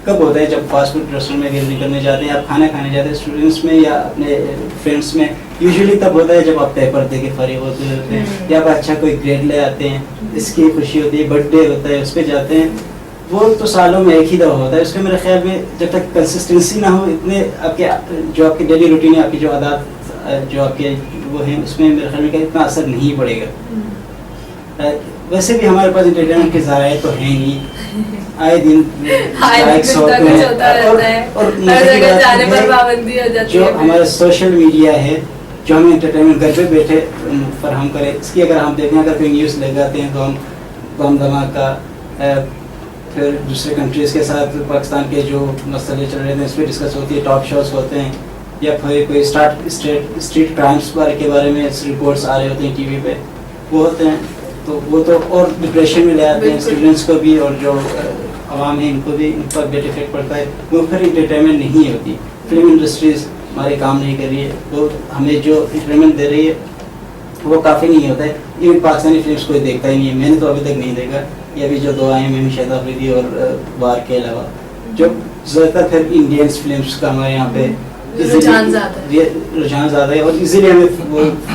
کب ہوتا ہے جب فاسٹ فوڈ ریسٹورینٹ میں گیدرنگ کرنے جاتے ہیں, آپ کھانا کھانے جاتے ہیں اسٹوڈنٹس میں یا اپنے فرینڈس میں, یوزلی تب ہوتا ہے جب آپ پیپر دے کے فارغ ہوتے ہیں یا آپ اچھا کوئی گریڈ لے آتے ہیں, اس کی خوشی ہوتی ہے, برتھ ڈے ہوتا ہے اس پہ جاتے ہیں. وہ تو سالوں میں ایک ہی دفعہ ہوتا ہے. اس میں میرے خیال میں جب تک کنسسٹنسی نہ ہو, اتنے آپ کے جو آپ کی ڈیلی روٹین ہے, آپ کی جو عادات جو آپ کے وہ ہیں, اس میں میرے خیال میں اتنا اثر نہیں پڑے گا. ویسے بھی ہمارے پاس انٹرٹینمنٹ کے ذرائع تو ہیں ہی, آئے دن لائکس ہوتے ہیں, اور جو ہمارا سوشل میڈیا ہے جو ہمیں انٹرٹینمنٹ گھر پہ بیٹھے فراہم کرے, اس کی اگر ہم دیکھیں, اگر کوئی نیوز لگاتے ہیں تو ہم بم دھماکہ, پھر دوسرے کنٹریز کے ساتھ پاکستان کے جو مسئلے چل رہے ہیں اس پہ ڈسکس ہوتی ہے, ٹاک شوز ہوتے ہیں, یا پھر کوئی اسٹریٹ کرائمس کے بارے میں رپورٹس آ رہے ہوتے ہیں ٹی وی پہ, وہ ہوتے ہیں. تو وہ تو اور ڈپریشن میں لے آتے ہیں اسٹوڈنٹس کو بھی, اور جو عوام ہے ان کو بھی, ان پر بیڈ افیکٹ پڑتا ہے. وہ پھر انٹرٹینمنٹ نہیں ہوتی. فلم انڈسٹریز ہمارے کام نہیں کر رہی ہے, وہ ہمیں جو انٹرٹینمنٹ دے رہی ہے وہ کافی نہیں ہوتا ہے. ایون پاکستانی فلمس کوئی دیکھتا ہی نہیں ہے, میں نے تو ابھی تک نہیں دیکھا. یہ ابھی جو دو آئے ہیں شہد آفریدی اور وار کے علاوہ, جو زیادہ تر پھر انڈینس فلمس کا ہمارے یہاں پہ رجحان زیادہ ہے, اور ایزیلی ہمیں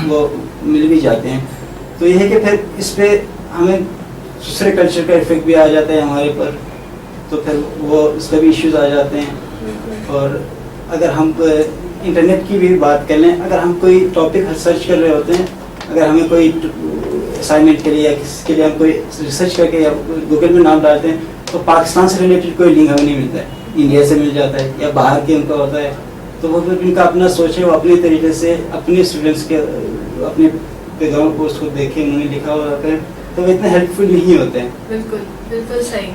وہ مل بھی جاتے ہیں. تو یہ ہے کہ پھر اس پہ ہمیں دوسرے کلچر کا افیکٹ بھی آ جاتا ہے ہمارے پر, تو پھر وہ اس کا بھی ایشوز آ جاتے ہیں. اور اگر ہم انٹرنیٹ کی بھی بات کر لیں, اگر ہم کوئی ٹاپک سرچ کر رہے ہوتے ہیں, اگر ہمیں کوئی اسائنمنٹ کے لیے یا کسی کے لیے ہم کوئی ریسرچ کر کے یا گوگل میں نام ڈالتے ہیں, تو پاکستان سے ریلیٹڈ کوئی لنک ہمیں نہیں ملتا ہے, انڈیا سے مل جاتا ہے یا باہر کے ان کا ہوتا ہے. تو وہ پھر ان کا اپنا سوچے, وہ اپنے طریقے سے اپنے اسٹوڈنٹس کے اپنے پیغام کو اس کو دیکھیں, انہوں نے لکھا ہوا ہوتا ہے, تو وہ اتنے ہیلپ فل نہیں ہوتے ہیں. بالکل بالکل صحیح.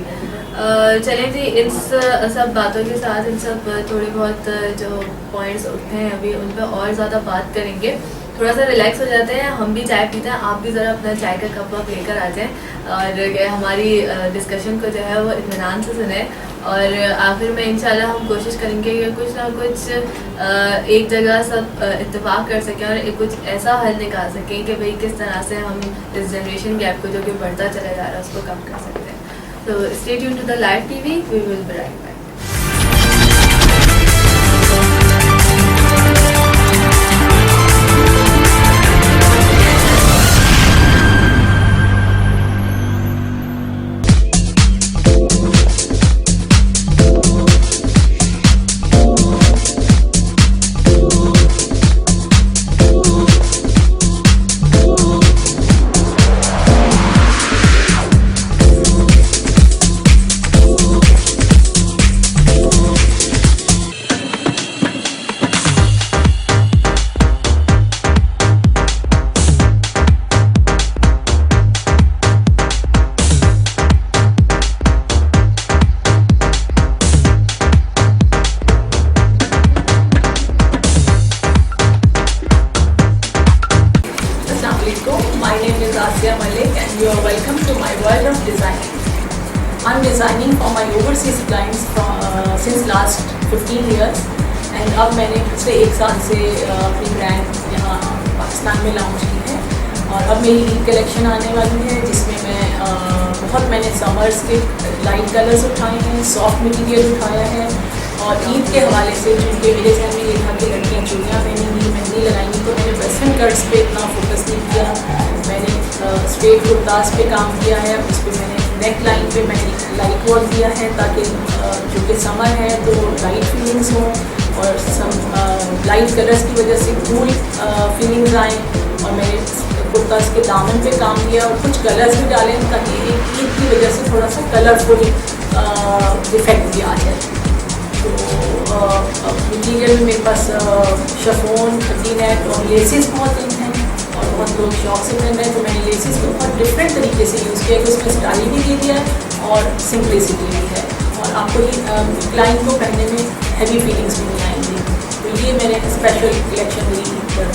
چلیں جی, ان سب باتوں کے ساتھ ان سب تھوڑے بہت جو پوائنٹس اٹھتے ہیں ابھی ان پہ اور زیادہ بات کریں گے. تھوڑا سا ریلیکس ہو جاتے ہیں, ہم بھی چائے پیتے ہیں, آپ بھی ذرا اپنا چائے کا کپ وپ لے کر آ جائیں, اور ہماری ڈسکشن کو جو ہے وہ اطمینان سے سنیں. اور آخر میں انشاءاللہ ہم کوشش کریں گے کہ کچھ نہ کچھ ایک جگہ سب اتفاق کر سکیں اور کچھ ایسا حل نکال سکیں کہ بھئی کس طرح سے ہم اس جنریشن گیپ کو جو کہ بڑھتا چلا جا رہا ہے اس کو کم کر سکتے ہیں. تو stay tune to the live TV, we will be right back. last 15 years and اب میں نے پچھلے 1 سال سے اپنی برانڈ یہاں پاکستان میں لانچ کی ہے اور اب میری عید کلیکشن آنے والی ہے جس میں میں نے سمرز کے لائٹ کلرز اٹھائے ہیں, سافٹ مٹیریل اٹھایا ہے اور عید کے حوالے سے چونکہ میرے ذہن میں یہ تھا کہ لڑکیاں چوڑیاں پہنیں گی, مہندی لگائیں گی, تو میں نے ویسٹرن کٹس پہ اتنا فوکس نہیں کیا. میں نے اسٹریٹ کرتاز پہ کام کیا ہے, اس پہ میں نے نیک لائن پہ میں نے لائٹ ورک دیا ہے تاکہ جو کہ سمر ہے تو لائٹ فیلنگس ہوں اور سم لائٹ کلرز کی وجہ سے کول فیلنگز آئیں. اور میں نے کرتاز کے دامن پہ کام کیا اور کچھ کلرز بھی ڈالیں تاکہ عید کی وجہ سے تھوڑا سا کلرفل افیکٹ بھی آ جائے. تو مٹیریل میں میرے پاس شفون, کھٹی نیٹ اور لیسز بہت ہیں اور بہت لوگ شوق سے پہن رہے ہیں, تو میں نے لیسز کو بہت ڈفرینٹ طریقے سے یوز کیا کہ اس میں اسٹائل بھی دے دیا ہے اور سمپلسٹی بھی ہے اور آپ کو یہ کلائنٹ کو پہننے میں ہیوی فیلنگس بھی نہیں آئیں گی. تو یہ میرے اسپیشل کلیکشن میری پر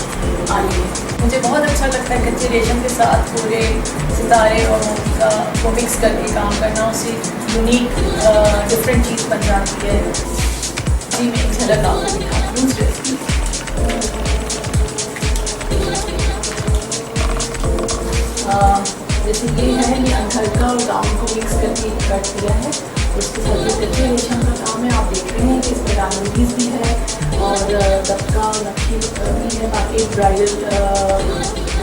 آ رہی ہے. مجھے بہت اچھا لگتا ہے کچے ریشم کے ساتھ پورے ستارے اور کو مکس کر کے کام کرنا, اس سے یونیک ڈفرینٹ چیز بن جاتی ہے. جی میں ایک جھلک آپ کو دکھاتی ہوں ڈریس کی. جیسے یہ ہے یہ ہلکا اور گاؤن کو مکس کر کے کٹ دیا ہے, اس کے ساتھ یہ کچے ریشم کا کام ہے. آپ دیکھ رہے ہیں کہ اس میں ڈائمنڈز بھی ہے اور دبکا نقشی بھی ہے. باقی برائڈل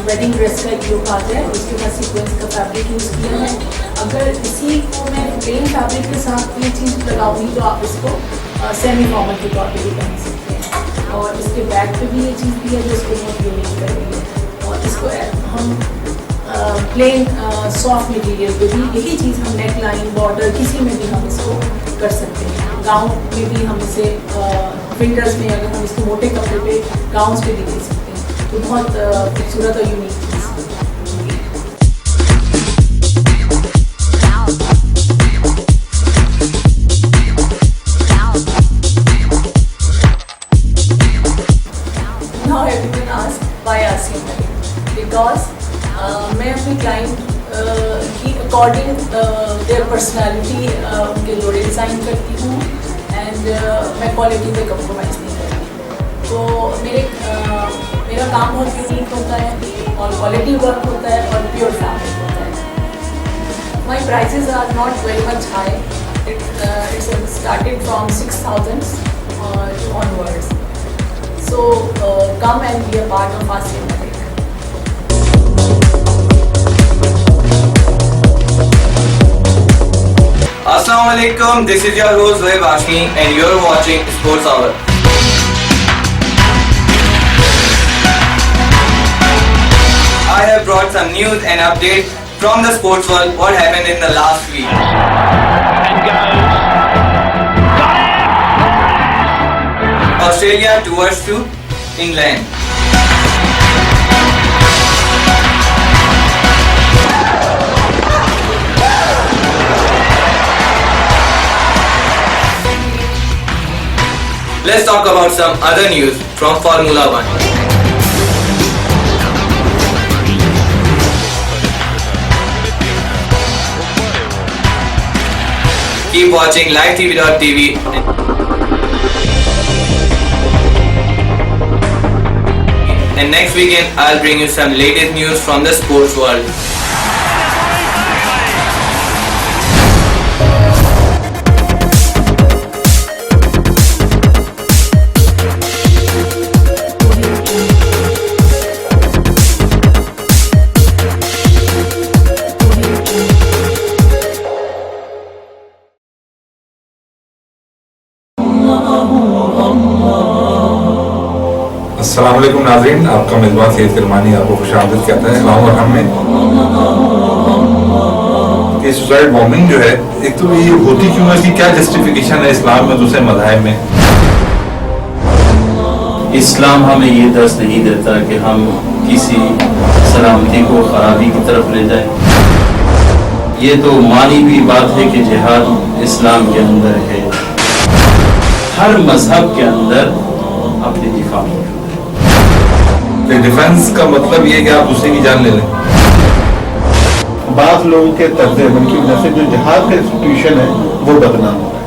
ویڈنگ ڈریس کا ایک لک آتا ہے, اس کے بعد سیکوینس کا فیبرک یوز کیا ہے. اگر اسی کو میں پلین فیبرک کے ساتھ یہ چیز لگاؤں گی تو آپ اس کو سیمی فارمل کے طور پہ بھی پہن سکتے ہیں. اور اس کے بیک پہ بھی یہ چیز بھی ہے جو اس کو بہت یونیک کر رہی ہے. اور اس کو ہم پلین سافٹ مٹیریل پہ بھی یہی چیز ہم نیک لائن بارڈر کسی میں بھی ہم اس کو کر سکتے ہیں. گاؤن میں بھی ہم اسے ونٹرز میں اگر ہم اس کو موٹے کپڑے پہ گاؤنس پہ بھی دے سکتے ہیں, تو بہت خوبصورت اور یونیک چیز ہے. میں اپنی کلائنٹ کی اکارڈنگ دیئر پرسنالٹی ان کے جوڑے ڈیزائن کرتی ہوں اینڈ میں کوالٹی پہ کمپرومائز نہیں کرتی. تو میرا کام بہت یونیک ہوتا ہے اور کوالٹی ورک ہوتا ہے اور پیور فیبرک ہوتا ہے. My prices are not very much high, it's started from 6,000 onwards. So come and be a part of ASEAN Malik. Assalamu alaikum, this is your host Zohaib Hashmi and you're watching Sports Hour. I have brought some news and updates from the sports world, what happened in the last week. Australia tours to England. Let's talk about some other news from Formula 1. Keep watching livetv.tv. And next weekend I'll bring you some latest news from the sports world. السلام علیکم ناظرین, آپ کا میزبان سید کرمانی آپ کو خوش آمدید کہتا ہے. عوام اور ہم میں کہ سوسائڈ بومبنگ جو ہے, ایک تو یہ ہوتی کیوں ہے, اس کی کیا جسٹیفیکیشن ہے اسلام میں دوسرے مذاہب میں؟ اسلام ہمیں یہ درس نہیں دیتا کہ ہم کسی سلامتی کو خرابی کی طرف لے جائیں. یہ تو مانی بھی بات ہے کہ جہاد اسلام کے اندر ہے. ہر مذہب کے اندر اپنی دفاع موجود ہے. ڈیفنس کا مطلب یہ کہ آپ دوسرے کی جان لے لیں. بعض لوگوں کے طرز عمل کی وجہ سے جو جہاد کا انسٹیٹیوشن ہے وہ بدنام ہو رہا ہے.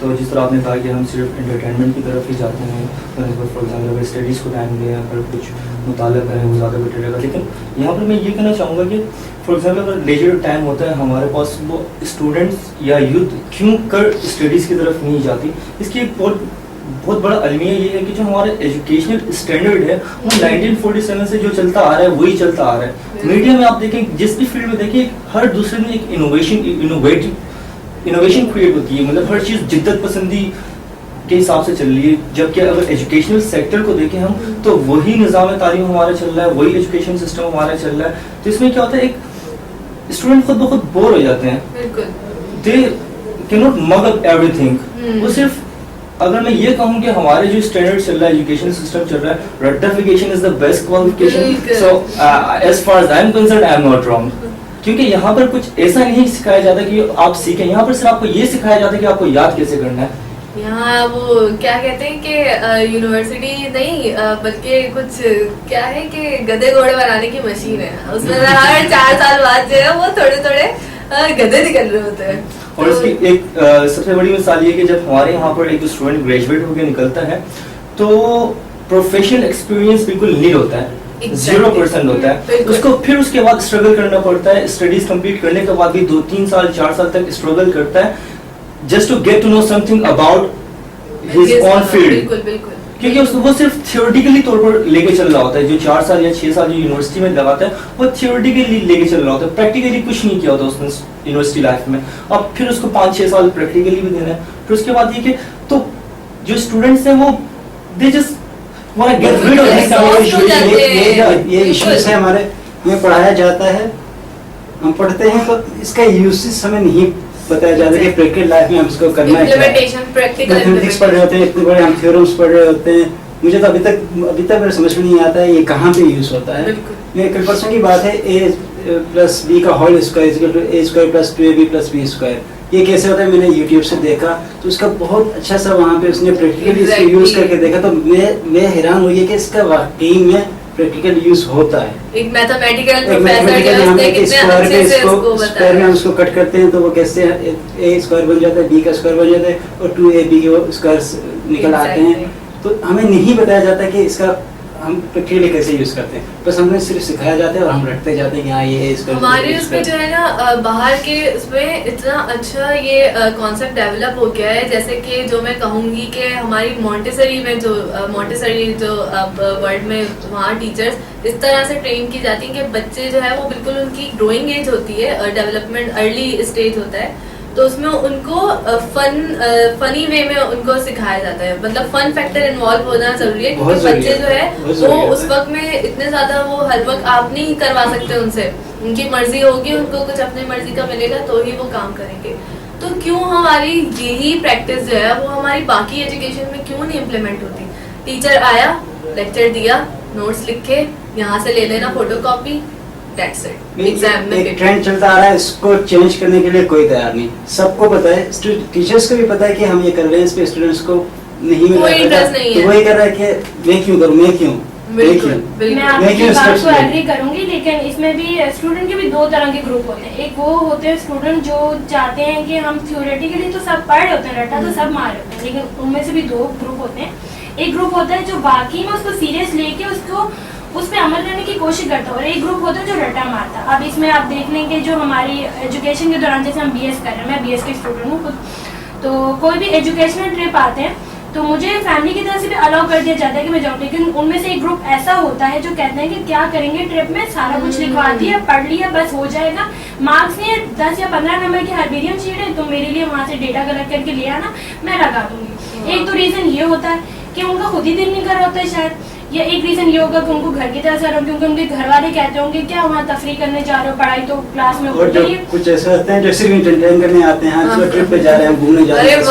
تو جس طرح آپ نے کہا کہ ہم صرف انٹرٹینمنٹ کی طرف ہی جاتے ہیں، فار ایگزامپل اگر اسٹڈیز کو ٹائم دیں، اگر کچھ مطالعہ کریں وہ زیادہ بیٹر رہے گا. لیکن یہاں پر میں یہ کہنا چاہوں گا کہ فار ایگزامپل اگر لیجر ٹائم ہوتا ہے ہمارے پاس، وہ اسٹوڈنٹس یا یوتھ کیوں کر اسٹڈیز کی طرف نہیں جاتی، اس کی بہت بڑا المیہ یہ ہے کہ جو ہمارا ایجوکیشنل اسٹینڈرڈ ہے وہ 1947 سے جو چلتا آ رہا ہے وہی چلتا آ رہا ہے. میڈیا میں آپ دیکھیں، جس بھی فیلڈ میں دیکھیں، ہر دوسرے میں ایک انوویشن کریٹ ہوتی ہے. مطلب ہر چیز جدت پسندی کے حساب سے چل رہی ہے. جبکہ اگر ایجوکیشنل سیکٹر کو دیکھیں ہم، تو وہی نظام تعلیم ہمارا چل رہا ہے، وہی ایجوکیشن سسٹم ہمارا چل رہا ہے. تو اس میں کیا ہوتا ہے، ایک اسٹوڈنٹ خود بخود بور ہو جاتے ہیں. دے کی not mug up every thing. وہ صرف اگر میں یہ کہوں کہ ہمارے جو اسٹینڈرڈ چل رہا ہے، ایجوکیشن سسٹم چل رہا ہے، ratification is the best qualification. So as far as I am concerned I am not wrong. کیونکہ یہاں پر کچھ ایسا نہیں سکھایا جاتا کہ آپ سیکھیں، یہاں پر صرف آپ کو یہ سکھایا جاتا ہے کہ آپ کو یاد کیسے کرنا ہے. یہاں وہ کیا کہتے ہیں کہ یونیورسٹی نہیں بلکہ کچھ کیا ہے کہ گدے گھوڑے بنانے کی مشین ہے. اس میں ہر 4 سال بعد جو ہے وہ تھوڑے تھوڑے گدے نکل رہے ہوتے ہیں. اور اس کی ایک سب سے بڑی مثال یہ کہ جب ہمارے یہاں پر ایک اسٹوڈنٹ گریجویٹ ہو کے نکلتا ہے تو پروفیشنل ایکسپیرینس بالکل نیل ہوتا ہے، 0% ہوتا ہے. اس کو پھر اس کے بعد اسٹرگل کرنا پڑتا ہے. اسٹڈیز کمپلیٹ کرنے کے بعد بھی 2-3 سال 4 سال تک اسٹرگل کرتا ہے just to get to know something about his own field. کیونکہ اس کو وہ صرف تھیوریٹیکلی طور پر لے کے چل رہا ہوتا ہے. جو 4 سال یا 6 سال جو یونیورسٹی میں لگاتا ہے وہ تھیوریٹیکلی لے کے چل رہا ہوتا ہے، پریکٹیکلی کچھ نہیں کیا ہوتا اس نے یونیورسٹی لائف میں. اب پھر اس کو 5-6 سال پریکٹیکلی بھی دینا ہے. پھر اس کے بعد یہ کہ تو جو اسٹوڈنٹس ہیں وہ دے جسٹ یہ ایشوز ہے ہمارے. یہ پڑھایا جاتا ہے، ہم پڑھتے ہیں تو اس کا یوزز ہمیں نہیں بتایا جاتا کہ پریکٹیکل لائف میں ہم اس کو کرنا ہے. میتھمیٹکس پڑھ رہے ہوتے ہیں، اتنے بڑے ہم تھیورمس پڑھ رہے ہوتے ہیں. مجھے تو ابھی تک میرے سمجھ میں نہیں آتا ہے یہ کہاں پہ یوز ہوتا ہے. یہ کل پرسوں کی بات ہے، a+b کا whole square a² + 2ab + b². یہ کیسے ہوتا ہے میں نے یوٹیوب سے دیکھا تو اس کا بہت اچھا سا وہاں پہ اس نے پریکٹیکلی اس کو یوز کر کے دیکھا. تو میں حیران ہوئی کہ اس کا واقعی میں پریکٹیکل یوز ہوتا ہے. ایک میتھمیٹیکل پروفیسر جو ہے اس نے کتنے اچھے سے اس کو بتایا. اسکوائر میں ہم اس کو کٹ کرتے ہیں تو وہ کیسے a² بن جاتا ہے، b کا اسکوائر بن جاتا ہے اور 2ab کے وہ اسکوائر نکل آتے ہیں. تو ہمیں نہیں بتایا جاتا کہ اس کا ہم پریکٹیکلی کیسے یوز کرتے ہیں. بس ہمیں صرف سکھایا جاتا ہے اور ہم رٹتے جاتے ہیں کہ ہاں یہ اس کا. ہمارے اس میں جو ہے نا باہر کے اس میں اتنا اچھا یہ کانسیپٹ ڈیولپ ہو گیا ہے. جیسے کہ جو میں کہوں گی کہ ہماری مونٹیسری میں جو ورلڈ میں وہاں ٹیچرز اس طرح سے ٹرین کی جاتی ہیں کہ بچے جو ہے وہ بالکل ان کی گروئنگ ایج ہوتی ہے، ڈیولپمنٹ ارلی اسٹیج ہوتا ہے. تو اس میں ان کو فنی وے میں ان کو سکھایا جاتا ہے. مطلب فن فیکٹر انوالو ہونا ضروری ہے کیونکہ بچے جو ہے وہ اس وقت میں اتنے زیادہ وہ ہر وقت آپ نہیں کروا سکتے ان سے. ان کی مرضی ہوگی، ان کو کچھ اپنی مرضی کا ملے گا تو ہی وہ کام کریں گے. تو کیوں ہماری یہی پریکٹس جو ہے وہ ہماری باقی ایجوکیشن میں کیوں نہیں امپلیمنٹ ہوتی؟ ٹیچر آیا، لیکچر دیا، نوٹس لکھے، یہاں سے لے لینا فوٹو کاپی، ایک ٹرینڈ چلتا آ رہا ہے. اس کو چینج کرنے کے لیے کوئی تیار نہیں. سب کو پتا ہے، ٹیچرس کو بھی پتا ہے کہ ہم یہ کر رہے ہیں، اس پہ اسٹوڈنٹس کو نہیں مل رہا ہے. تو وہی کر رہا ہے کہ میں کیوں کروں، میں کیوں. میں آپ کی بات کو ایگری کروں گی، لیکن اس میں بھی اسٹوڈنٹ کے بھی 2 طرح کے گروپ ہوتے ہیں. ایک وہ ہوتے ہیں اسٹوڈنٹ جو چاہتے ہیں کہ ہم تھیوریٹیکلی تو سب پڑھ رہے ہوتے ہیں، رٹا تو سب مار ہوتے ہیں، لیکن ان میں سے بھی 2 گروپ ہوتے ہیں. ایک گروپ ہوتا ہے جو باقی میں اس کو سیریس لے کے اس پہ عمل کرنے کی کوشش کرتا ہے، اور ایک گروپ ہوتا ہے جو رٹا مارتا ہے. اب اس میں آپ دیکھ لیں کہ جو ہماری ایجوکیشن کے دوران جیسے ہم BS کر رہے ہیں، میں BS کے اسٹوڈنٹ ہوں خود، تو کوئی بھی ایجوکیشنل ٹرپ آتے ہیں تو مجھے فیملی کی طرف سے بھی الاؤ کر دیا جاتا ہے کہ میں جاؤں. لیکن ان میں سے ایک گروپ ایسا ہوتا ہے جو کہتے ہیں کہ کیا کریں گے ٹرپ میں، سارا کچھ لکھوا دیا، پڑھ لیا، بس ہو جائے گا. مارکس نہیں 10 یا 15 نمبر کی ہربیریم شیٹ ہے، تم میرے لیے وہاں سے ڈیٹا کلیکٹ کر کے لے آنا، میں لگا دوں گی. ایک تو ریزن یہ ہوتا ہے کہ ان کا خود ہی دل نہیں کر رہا ہوتا ہے شاید، یا ایک ریزن یہ ہوگا کہ ان کو گھر کی طرف سے آ رہا، کیونکہ ان کے گھر والے کہتے ہوں گے کیا وہاں تفریح کرنے جا رہے ہو، پڑھائی تو کلاس میں ہوتی ہے. کچھ ایسے ہوتے ہیں جو صرف انٹرٹین کرنے آتے ہیں، جو ٹرپ پہ جا رہے ہیں، گھومنے جا رہے ہیں،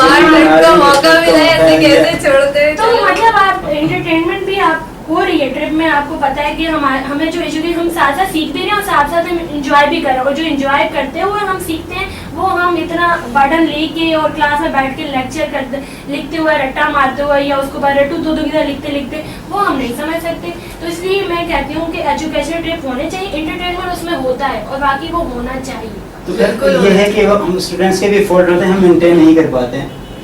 تو مطلب آپ انٹرٹینمنٹ بھی آپ ہو رہی ہے ٹرپ میں. آپ کو پتا ہے کہ ہمیں جو ایجوکیشن ہم ساتھ ساتھ سیکھ بھی رہے ہیں اور ساتھ ساتھ ہم انجوائے بھی کر رہے ہیں، اور جو انجوائے کرتے ہیں وہ ہم سیکھتے ہیں، وہ ہم اتنا برڈن لے کے اور کلاس میں بیٹھ کے لیکچر کرتے لکھتے ہوئے، رٹا مارتے ہوئے یا اس کو رٹو دو کی طرح لکھتے وہ ہم نہیں سمجھ سکتے. تو اس لیے میں کہتی ہوں کہ ایجوکیشن ٹرپ ہونے چاہیے، انٹرٹینمنٹ اس میں ہوتا ہے اور باقی وہ ہونا چاہیے. تو یہ ہے کہ ہم اسٹوڈنٹس کے بھی فالٹ ہوتے ہیں، ہم مینٹین نہیں کر پاتے ہیں.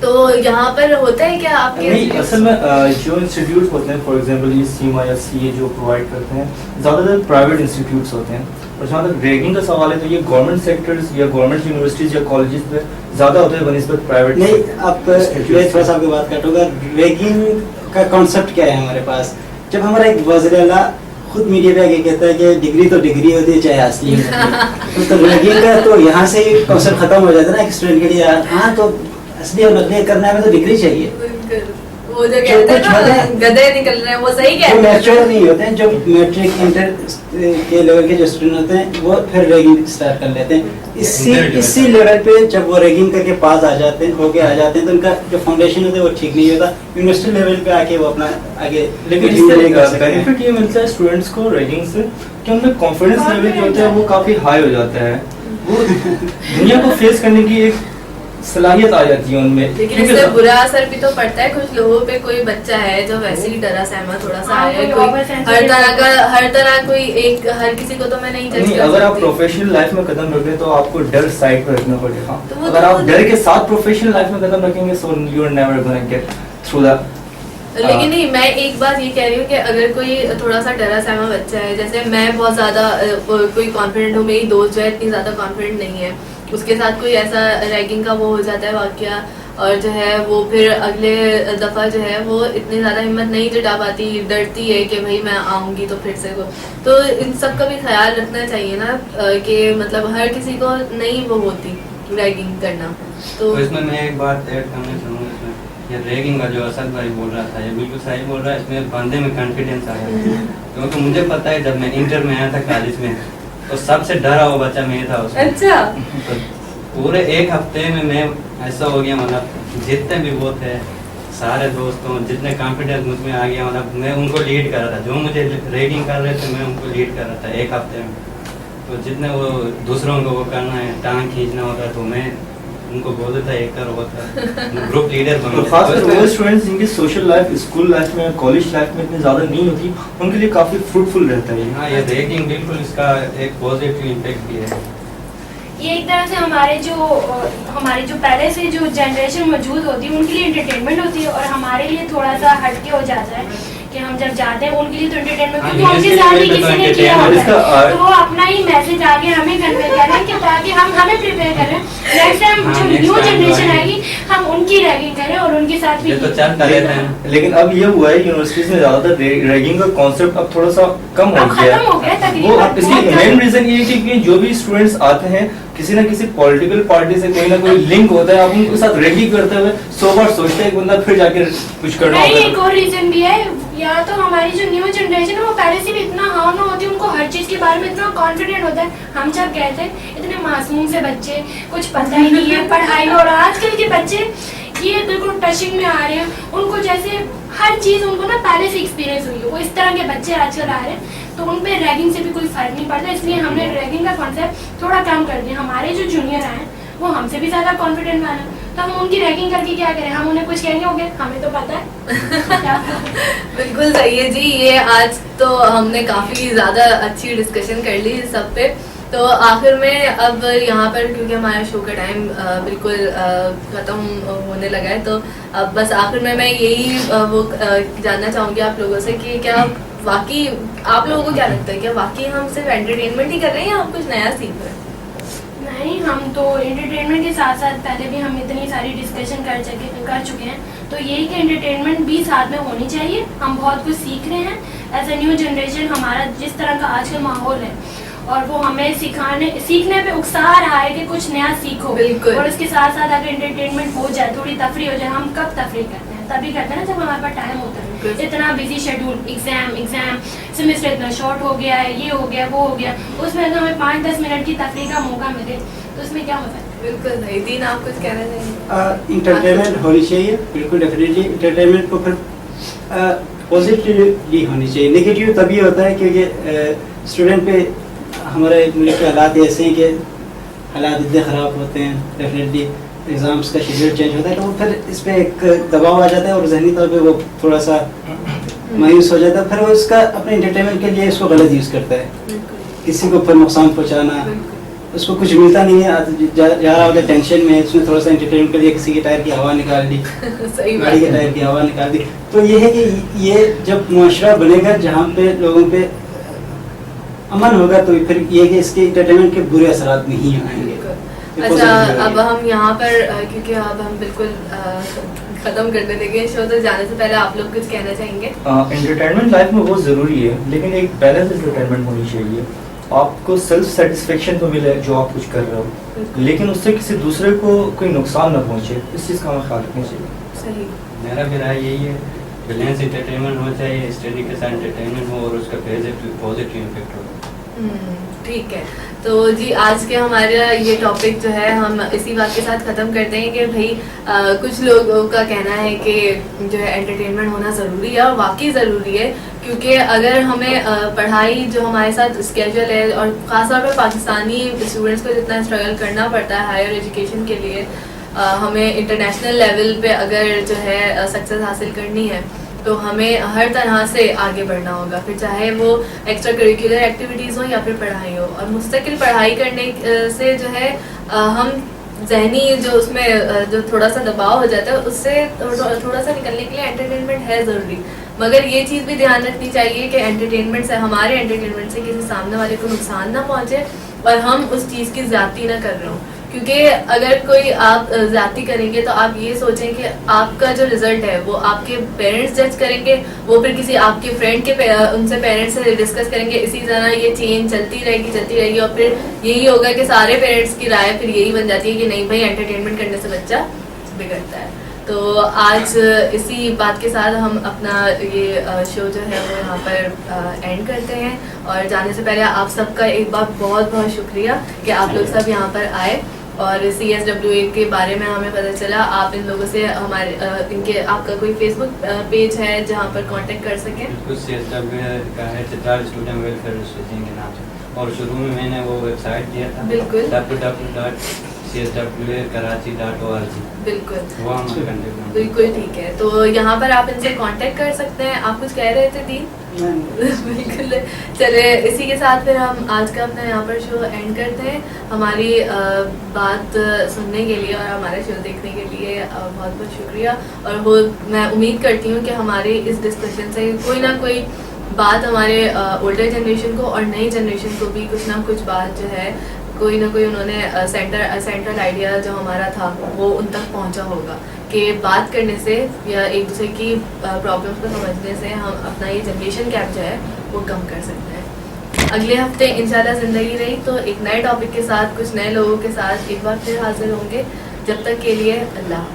تو یہاں پر ہوتا ہے کیا آپ کے نہیں اصل میں جو انسٹیٹیوٹس ہوتے ہیں فار ایگزامپل یہ سیما یا سی اے جو پرووائڈ کرتے ہیں زیادہ تر پرائیویٹ انسٹیٹیوٹس ہوتے ہیں, اور جہاں تک ریگنگ کا سوال ہے تو یہ گورنمنٹ سیکٹرز یا گورنمنٹ یونیورسٹیز یا کالجز پہ زیادہ ہوتا ہے بنسبت پرائیویٹ. نہیں اب میں تھوڑا سا آپ کی بات کاٹوں گا. ریگنگ کا کانسیپٹ کیا ہے ہمارے پاس؟ جب ہمارا ایک وزیر اعلیٰ خود میڈیا پہ آگے کہتا ہے کہ ڈگری تو ڈگری ہوتی ہے چاہے اصلی ہو, تو ریگنگ کا تو یہاں سے ہی کانسیپٹ ختم ہو جاتا ہے نا ایک اسٹوڈنٹ کے لیے. ہاں تو اصلی اور نقلی کرنا ہے تو ڈگری چاہیے. وہ جو کہتے ہیں نا گدھے نکل رہے ہیں وہ صحیح کہتے ہیں. جو میچور نہیں ہوتے ہیں, جو میٹرک انٹر کے لیول کے جو اسٹوڈنٹ ہوتے ہیں وہ پھر ریگنگ اسٹارٹ کر لیتے ہیں. اسی لیول پہ جب وہ ریگنگ کر کے پاس آ جاتے ہیں, ہو کے آ جاتے ہیں, تو ان کا جو فاؤنڈیشن ہوتا ہے وہ ٹھیک نہیں ہوتا. یونیورسٹی لیول پہ آ کے وہ اپنا آگے لیکن اس سے بینیفٹ یہ ملتا ہے اسٹوڈنٹس کو ریگنگ سے کہ ان میں کانفیڈنس لیول جو ہوتا ہے وہ کافی ہائی ہو جاتا ہے. وہ دنیا کو فیس کرنے کی ایک صلاحیت آ جاتی ہے ان میں. لیکن اس سے برا اثر بھی تو پڑتا ہے کچھ لوگوں پہ. کوئی بچہ ہے جو ویسے ہی ڈرا سہما تھوڑا سا ہے, ہر طرح کوئی ایک ہر کسی کو تو میں نہیں جج نہیں. اگر آپ پروفیشنل لائف میں قدم رکھ رہے ہیں تو آپ کو ڈر سائڈ پہ رکھنا پڑے گا. اگر آپ ڈر کے ساتھ پروفیشنل لائف میں قدم رکھیں گے so you are never gonna get through that. لیکن نہیں, میں ایک بات یہ کہہ رہی ہوں کہ اگر کوئی تھوڑا سا ڈرا سہما بچہ ہے, جیسے میں بہت زیادہ کوئی کانفیڈنٹ ہوں, میری دوست جو ہے اتنی زیادہ کانفیڈنٹ نہیں ہے, اس کے ساتھ کوئی ایسا ریگنگ کا وہ ہو جاتا ہے واقعہ, اور جو ہے وہ پھر اگلے دفعہ جو ہے وہ اتنی زیادہ ہمت نہیں جٹا پاتی, ڈرتی ہے کہ بھائی میں آؤں گی تو پھر سے تو ان سب کا بھی خیال رکھنا چاہیے نا کہ مطلب ہر کسی کو نہیں وہ ہوتی ریگنگ کرنا. تو اس میں ایک بات ایڈ کرنا چاہوں گا, اس میں یہ ریگنگ کا جو اسد بھائی بول رہا تھا یہ بالکل صحیح بول رہا ہے. اس میں بندے میں کانفیڈینس آیا, کیونکہ مجھے پتا ہے جب میں انٹر میں آیا تھا کالج میں تو سب سے ڈرا ہوا بچہ میں تھا اس میں. اچھا. پورے ایک ہفتے میں ایسا ہو گیا, مطلب جتنے بھی وہ تھے سارے دوستوں جتنے کانفیڈینس مجھ میں آ گیا, مطلب میں ان کو لیڈ کر رہا تھا. جو مجھے ریگنگ کر رہے تھے میں ان کو لیڈ کر رہا تھا ایک ہفتے میں. تو جتنے وہ دوسروں کو وہ کرنا ہے, ٹانگ کھینچنا ہوتا ہے, تو میں ان کو بولتا تھا ایک کر ہوتا گروپ لیڈر بن. خاص کر وہ اسٹوڈنٹس جن کی سوشل لائف اسکول لائف میں کالج لائف میں اتنی زیادہ نہیں ہوتی, ان کے لیے کافی فروٹفل رہتا ہے. ہاں یہ ریگنگ بالکل اس کا ایک پازیٹیو امپیکٹ بھی ہے. یہ ایک طرح سے ہمارے جو پہلے سے جو جنریشن موجود ہوتی ہے ان کے لیے انٹرٹینمنٹ ہوتی ہے, اور ہمارے لیے تھوڑا سا ہٹ کے ہو جاتا ہے کہ ہم جب جاتے ہیں ان کے لیے تو انٹرٹینمنٹ, کیونکہ ان کے ساتھ ہی کسی نے کیا ہوتا ہے تو وہ اپنا ہی میسج آگے ہمیں کنوے کر رہے ہیں کہ تاکہ ہم ہمیں پریپیئر کریں نیکسٹ ٹائم جو نیو جنریشن آئے گی ہم ان کی ریگنگ کریں اور ان کے ساتھ بھی. لیکن اب یہ ہوا ہے یونیورسٹیز میں زیادہ تر ریگنگ کا کانسیپٹ اب تھوڑا سا کم ہو گیا ہے. وہ اس کی مین ریزن یہ ہے کہ جو بھی اسٹوڈنٹس آتے ہیں کسی نہ کسی پولیٹیکل پارٹی سے کوئی نہ کوئی لنک ہوتا ہے, آپ ان کے ساتھ ریگنگ کرتے ہوئے 100 بار سوچتے ہیں کہ بندہ پھر جا کے کچھ کرنا ہوتا ہے. ایک اور ریزن بھی ہے, یا تو ہماری جو نیو جنریشن ہے وہ پہلے سے بھی اتنا ہارن ہوتی ہے, ان کو ہر چیز کے بارے میں اتنا کانفیڈنٹ ہوتا ہے. ہم جب گئے تھے اتنے معصوم سے بچے, کچھ پتہ ہی نہیں ہے پڑھائی, اور آج کل کے بچے یہ بالکل ٹچنگ میں آ رہے ہیں, ان کو جیسے ہر چیز ان کو نا پہلے سے ایکسپیرینس ہوئی ہے. وہ اس طرح کے بچے آج کل آ رہے ہیں تو ان پہ ریگنگ سے بھی کوئی فرق نہیں پڑتا, اس لیے ہم نے ریگنگ کا کانسیپٹ تھوڑا کم کر دیا. ہمارے جو جونیئر آئے ہیں وہ ہم سے بھی زیادہ کانفیڈنٹ والا, تو ہم ان کی ریگنگ کر کے کیا کریں, ہم انہیں کچھ کہیں گے ہو گے, ہمیں تو پتہ ہے. بالکل صحیح ہے جی. یہ آج تو ہم نے کافی زیادہ اچھی ڈسکشن کر لی سب پہ. تو آخر میں اب یہاں پر کیونکہ ہمارا شو کا ٹائم بالکل ختم ہونے لگا ہے, تو اب بس آخر میں یہی وہ جاننا چاہوں گی آپ لوگوں سے کہ کیا واقعی آپ لوگوں کو کیا لگتا ہے, کیا واقعی ہم صرف انٹرٹینمنٹ ہی کر رہے ہیں یا ہم کچھ نیا سیکھ رہے ہیں؟ نہیں, ہم تو انٹرٹینمنٹ کے ساتھ ساتھ پہلے بھی ہم اتنی ساری ڈسکشن کر چکے ہیں, تو یہی کہ انٹرٹینمنٹ بھی ساتھ میں ہونی چاہیے. ہم بہت کچھ سیکھ رہے ہیں ایز اے نیو جنریشن. ہمارا جس طرح کا آج کل ماحول ہے اور وہ ہمیں سیکھنے پہ اکسا رہا ہے کہ کچھ نیا سیکھو. بالکل. اور اس کے ساتھ ساتھ اگر انٹرٹینمنٹ ہو جائے, تھوڑی تفریح ہو جائے. ہم کب تفریح کرتے ہیں, تبھی کرتے ہیں نا جب ہمارے پاس ٹائم ہوتا ہے. اتنا بزی شیڈول, ایگزام سیمسٹر اتنا شارٹ ہو گیا ہے, یہ ہو گیا وہ ہو گیا, اس میں اگر ہمیں 5-10 منٹ کی تفریح کا موقع ملے تو اس میں کیا مزہ ہے. بالکل صحیح. دین آپ کچھ کہنا چاہیے؟ انٹرٹینمنٹ ہونی چاہیے, بالکل ڈیفینیٹلی. انٹرٹینمنٹ کو پھر پازیٹیولی ہونی چاہیے. نگیٹیو تبھی ہوتا ہے کیونکہ اسٹوڈنٹ پہ ہمارے ملک کے حالات ایسے ہیں کہ حالات اتنے خراب ہوتے ہیں, ڈیفینیٹلی ایگزامس کا شیڈول چینج ہوتا ہے, تو پھر اس پہ ایک دباؤ آ جاتا ہے اور ذہنی طور پہ وہ تھوڑا سا مایوس ہو جاتا ہے. پھر وہ اس کا اپنے انٹرٹینمنٹ کے لیے اس کو غلط یوز کرتا ہے, کسی کو پھر نقصان پہنچانا, اس کو کچھ ملتا نہیں ہے, جا رہا ہوگا ٹینشن میں, اس میں تھوڑا سا انٹرٹینمنٹ کر دیا, کسی کے ٹائر کی ہوا نکال دی, گاڑی کے ٹائر کی ہوا نکال دی. تو یہ ہے کہ یہ جب معاشرہ بنے گا جہاں پہ لوگوں پہ امن ہوگا تو پھر یہ کہ اس کے انٹرٹینمنٹ کے برے اثرات نہیں آئیں گے. اچھا, اب ہم یہاں پر کیونکہ اب ہم بالکل ختم کرنے لگے شو, تو جانے سے پہلے آپ لوگ کچھ کہنا چاہیں گے؟ انٹرٹینمنٹ لائف میں بہت ضروری ہے, لیکن ایک بیلنس انٹرٹینمنٹ ہونی چاہیے. آپ کو سیلف سیٹسفیکشن تو ملے جو آپ کچھ کر رہے ہو, لیکن اس سے کسی دوسرے کو کوئی نقصان نہ پہنچے, اس چیز کا ہمیں خیال رکھنا چاہیے. صحیح, میرا بھی رائے یہی ہے, بیلنس انٹرٹینمنٹ ہونا چاہیے, اسٹڈی کے ساتھ انٹرٹینمنٹ ہو اور اس کا پازیٹیو امپیکٹ ہو. ٹھیک ہے, تو جی آج کے ہمارا یہ ٹاپک جو ہے ہم اسی بات کے ساتھ ختم کرتے ہیں کہ بھائی کچھ لوگوں کا کہنا ہے کہ جو ہے انٹرٹینمنٹ ہونا ضروری ہے, اور واقعی ضروری ہے, کیونکہ اگر ہمیں پڑھائی جو ہمارے ساتھ اسکیجول ہے, اور خاص طور پر پاکستانی اسٹوڈنٹس کو جتنا اسٹرگل کرنا پڑتا ہے ہائر ایجوکیشن کے لیے, ہمیں انٹرنیشنل لیول پہ اگر جو ہے سکسیز حاصل کرنی ہے تو ہمیں ہر طرح سے آگے بڑھنا ہوگا, پھر چاہے وہ ایکسٹرا کریکولر ایکٹیویٹیز ہوں یا پھر پڑھائی ہو. اور مستقل پڑھائی کرنے سے جو ہے ہم ذہنی جو اس میں جو تھوڑا سا دباؤ ہو جاتا ہے اس سے تھوڑا سا نکلنے کے لیے انٹرٹینمنٹ ہے ضروری, مگر یہ چیز بھی دھیان رکھنی چاہیے کہ انٹرٹینمنٹ سے, ہمارے انٹرٹینمنٹ سے کسی سامنے والے کو نقصان نہ پہنچے اور ہم اس چیز کی زیادتی نہ کر رہے ہوں. کیونکہ اگر کوئی آپ زیادتی کریں گے تو آپ یہ سوچیں کہ آپ کا جو رزلٹ ہے وہ آپ کے پیرنٹس جج کریں گے, وہ پھر کسی آپ کے فرینڈ کے ان سے پیرنٹس سے ڈسکس کریں گے, اسی طرح یہ چین چلتی رہے گی, اور پھر یہی ہوگا کہ سارے پیرنٹس کی رائے پھر یہی بن جاتی ہے کہ نہیں بھائی انٹرٹینمنٹ کرنے سے بچہ بگڑتا ہے. تو آج اسی بات کے ساتھ ہم اپنا یہ شو جو ہے وہ یہاں پر اینڈ کرتے ہیں, اور جانے سے پہلے آپ سب کا ایک بار بہت بہت شکریہ کہ آپ لوگ سب یہاں پر آئے, اور CSWA کے بارے میں ہمیں پتہ چلا. آپ ان لوگوں سے ہمارے آپ کا کوئی فیس بک پیج ہے جہاں پر کانٹیکٹ کر سکیں؟ CSWA کا ہے چترال اسٹوڈنٹ ویلفیئر ایسوسیشن کے نام سے, اور شروع میں نے وہ ویب سائٹ دیا تھا بالکل www.cswakarachi.org. بالکل بالکل ٹھیک ہے, تو یہاں پر آپ ان سے کانٹیکٹ کر سکتے ہیں. آپ کچھ کہہ رہے تھے دین؟ بالکل, چلے اسی کے ساتھ پھر ہم آج کا اپنا یہاں پر شو اینڈ کرتے ہیں. ہماری بات سننے کے لیے اور ہمارا شو دیکھنے کے لیے بہت بہت شکریہ, اور میں امید کرتی ہوں کہ ہمارے اس ڈسکشن سے کوئی نہ کوئی بات ہمارے اولڈر جنریشن کو اور نئی جنریشن کو بھی کچھ نہ کچھ بات جو ہے کوئی نہ کوئی انہوں نے سینٹرل آئیڈیا جو ہمارا تھا وہ ان تک پہنچا ہوگا کہ بات کرنے سے یا ایک دوسرے کی پرابلمس کو سمجھنے سے ہم اپنا یہ جنریشن گیپ جو ہے وہ کم کر سکتے ہیں. اگلے ہفتے انشاءاللہ زندگی رہی تو ایک نئے ٹاپک کے ساتھ کچھ نئے لوگوں کے ساتھ ایک بار پھر حاضر ہوں گے. جب تک کے لیے اللہ حافظ.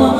Allah